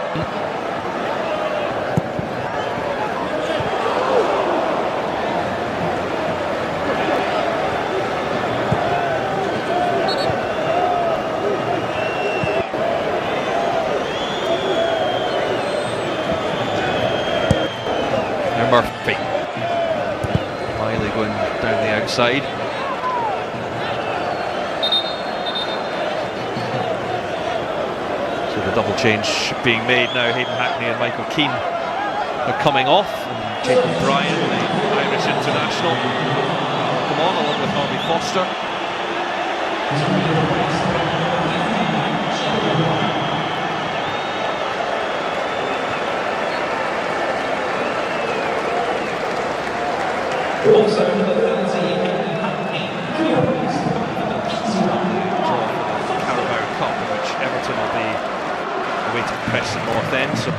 K: Now Murphy. Miley going down the outside. The double change being made now. Hayden Hackney and Michael Keane are coming off, and Jacob Bryan, the Irish international, will come on along with Harvey Foster. Carabao Cup, in which Everton will be away to Preston North End, so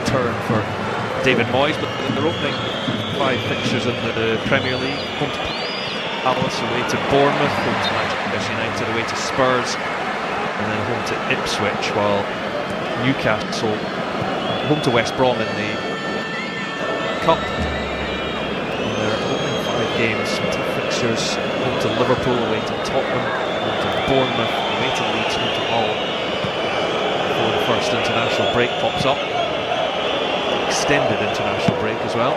K: turn for David Moyes, but they're opening 5 fixtures in the Premier League. Home to Palace, away to Bournemouth, home to Manchester United, away to Spurs, and then home to Ipswich, while Newcastle home to West Brom in the Cup. And they're opening 5 games, 2 fixtures, home to Liverpool, away to Tottenham, home to Bournemouth, away to Leeds, home to Hull. Before the first international break pops up. Extended international break as well.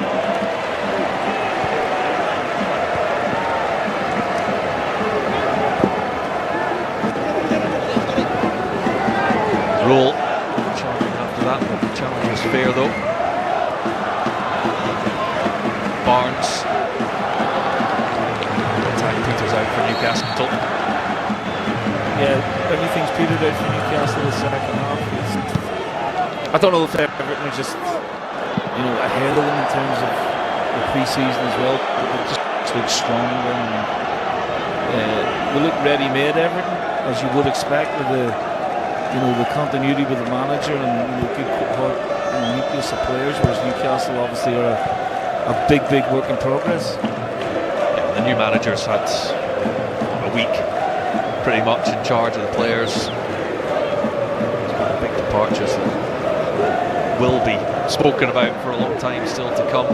K: Roll. Charging after that. The challenge was fair though. Barnes. Tag Peters out for Newcastle.
L: Yeah, everything's petered out for Newcastle the second half. I don't know if Everton are just, you know, ahead of them in terms of the pre-season as well. They just look stronger and they look ready-made, Everton, as you would expect with the, you know, the continuity with the manager and the good nucleus of players. Whereas Newcastle obviously are a big work in progress.
K: Yeah, the new manager's had a week pretty much in charge of the players. Big departures that will be spoken about for a long time still to come.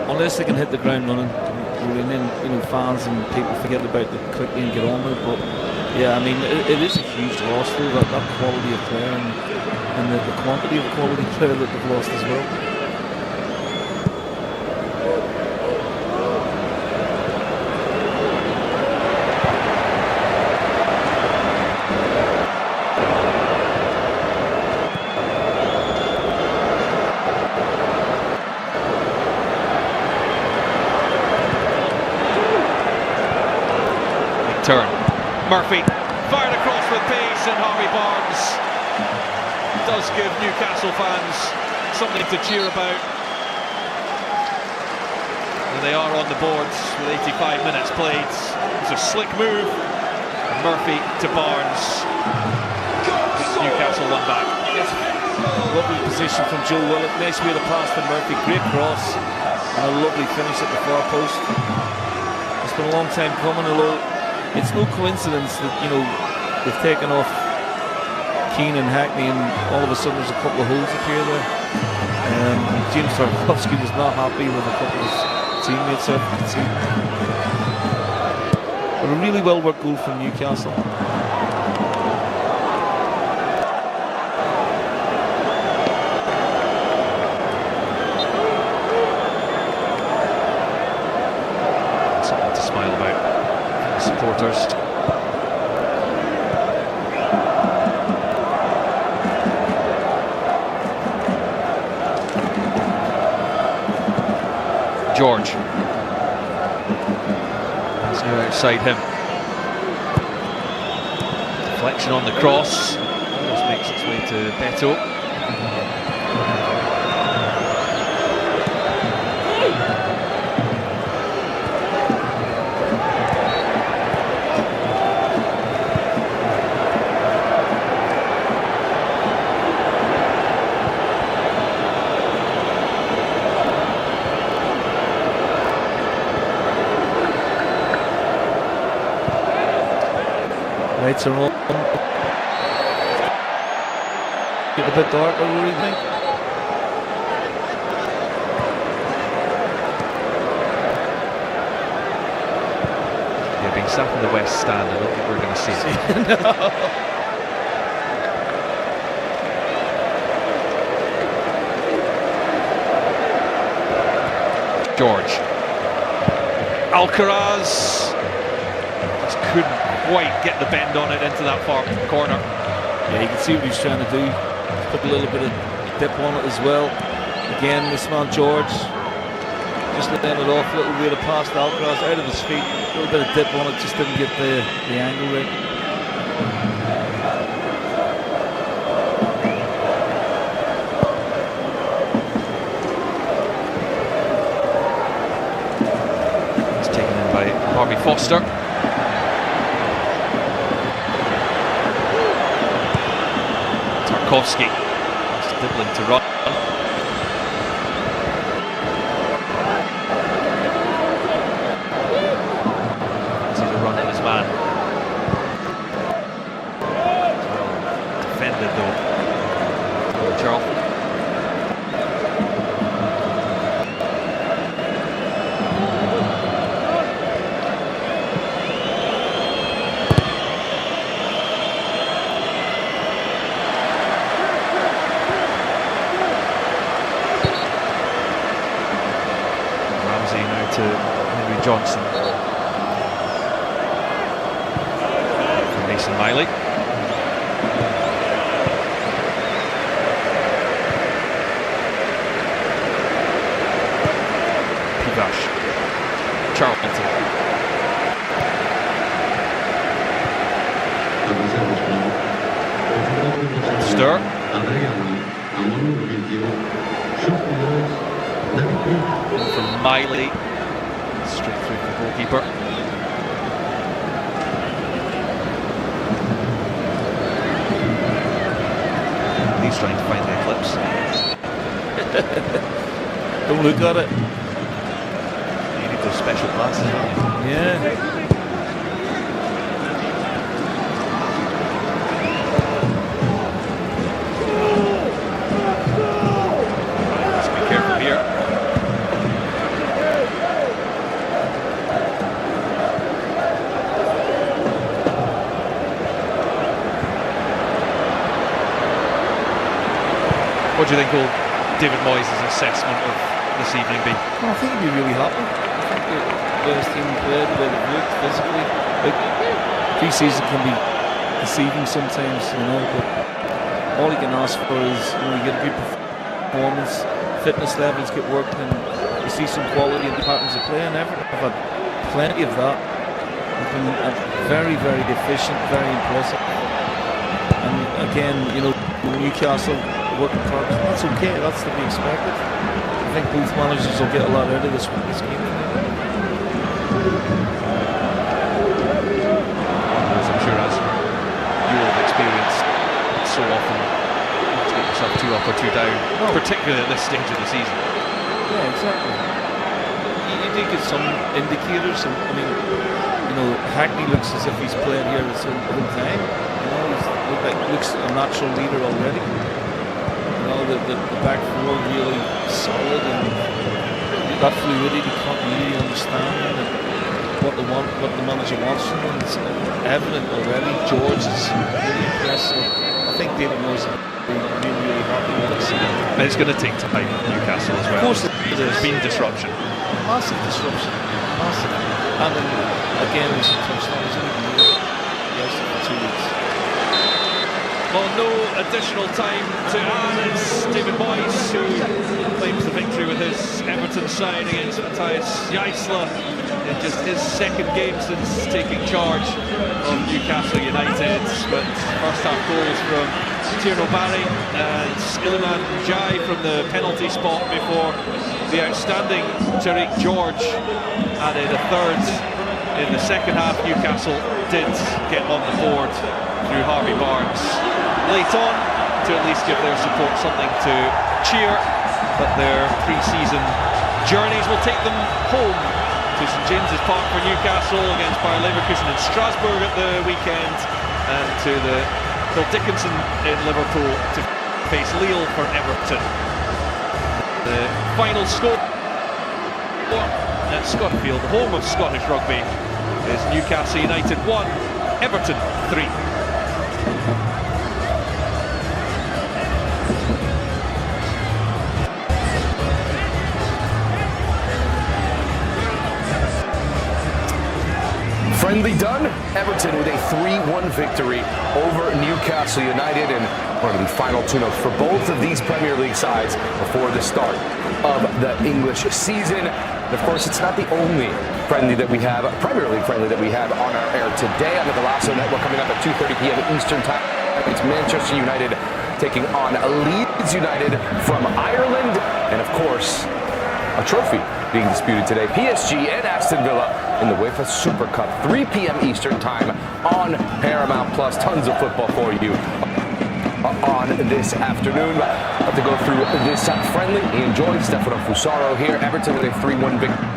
L: Unless they can hit the ground running, and then, you know, fans and people forget about it quickly and get on with it. But yeah, I mean, it is a huge loss though, that quality of player and the quantity of quality player that they've lost as well.
K: Turn. Murphy fired across with pace, and Harvey Barnes does give Newcastle fans something to cheer about. they are on the boards with 85 minutes played. It's a slick move. Murphy to Barnes. Newcastle one back.
L: Lovely position from Joe Willett. Nice way to pass to Murphy. Great cross. And a lovely finish at the far post. It's been a long time coming, although it's no coincidence that, you know, they've taken off Keane and Hackney and all of a sudden there's a couple of holes appear there. James Tarkowski was not happy with a couple of his teammates, so you can see. But a really well worked goal from Newcastle.
K: Something to smile about for the supporters. George. It's now outside him. Deflection on the cross. Almost makes its way to Beto.
L: Lights are on. Get a bit darker, what do you think?
K: Yeah, being sat in the West Stand, I don't think we're going to see it. George. Alcaraz just couldn't quite get the bend on it into that far corner.
L: Yeah, you can see what he's trying to do. He's put a little bit of dip on it as well. Again, this man George just letting it off, a little way to pass the Alcaraz out of his feet. A little bit of dip on it, just didn't get the angle right.
K: It's taken in by Harvey Foster. Tarkowski just dribbling to run. Sees a run at his man. Well defended though. Charlton. To Henry Johnson from Mason Miley. Pivash. Charlton. Stir. From Miley. Straight through the goalkeeper. He's trying to find the eclipse.
L: Don't look at it.
K: You need those special glasses, don't you?
L: Yeah.
K: Let's be careful here. What do you think will David Moyes' assessment of this evening be?
L: Well, I think he'll be really happy. I think the way his team played, the way they've looked physically. Like, pre-season can be deceiving sometimes, you know, but all he can ask for is, you know, you get a good performance, fitness levels get worked, and you see some quality in the patterns of play, and Everton have had plenty of that. They've been very, very efficient, very impressive. And again, you know, Newcastle work in progress. That's okay, that's to be expected. think both managers will get a lot out of this game.
K: I'm sure as you all have experienced so often, not to get yourself too up or too down, particularly at this stage of the season.
L: Yeah, exactly. You do get some indicators, and I mean, Hackney looks as if he's playing here his whole time. He looks a natural leader already. The back four really solid, and that fluidity, continuity, understanding what the manager wants from them. It's evident already. George is really impressive. I think David Moyes will be really happy with it.
K: And it's going to take time at Newcastle as well.
L: Of course,
K: there's been disruption.
L: Massive disruption. Massive. And then, again, as you touched on, it's only been for 2 weeks.
K: Well, no additional time to add. It's David Moyes who claims the victory with his Everton side against Matthias Jaisler in just his second game since taking charge of Newcastle United. But first half goals from Tierno Barry and Iliman Jai from the penalty spot before the outstanding Tariq George added a third. In the second half, Newcastle did get on the board through Harvey Barnes late on to at least give their support something to cheer, but their pre-season journeys will take them home to St James's Park for Newcastle against Bayer Leverkusen in Strasbourg at the weekend, and to the Phil Dickinson in Liverpool to face Lille for Everton. The final score at Scotfield, the home of Scottish rugby, is Newcastle United 1, Everton 3.
N: Friendly done. Everton with a 3-1 victory over Newcastle United, and one of the final tune-ups for both of these Premier League sides before the start of the English season. And of course, it's not the only friendly that we have, Premier League friendly that we have on our air today on the Golasso Network, coming up at 2:30 p.m. Eastern Time. It's Manchester United taking on Leeds United from Ireland, and of course, a trophy being disputed today. PSG and Aston Villa in the UEFA Super Cup, 3 p.m. Eastern Time on Paramount Plus. Tons of football for you on this afternoon. About to go through this friendly. Enjoy. Stefano Fusaro here. Everton with a 3-1 victory.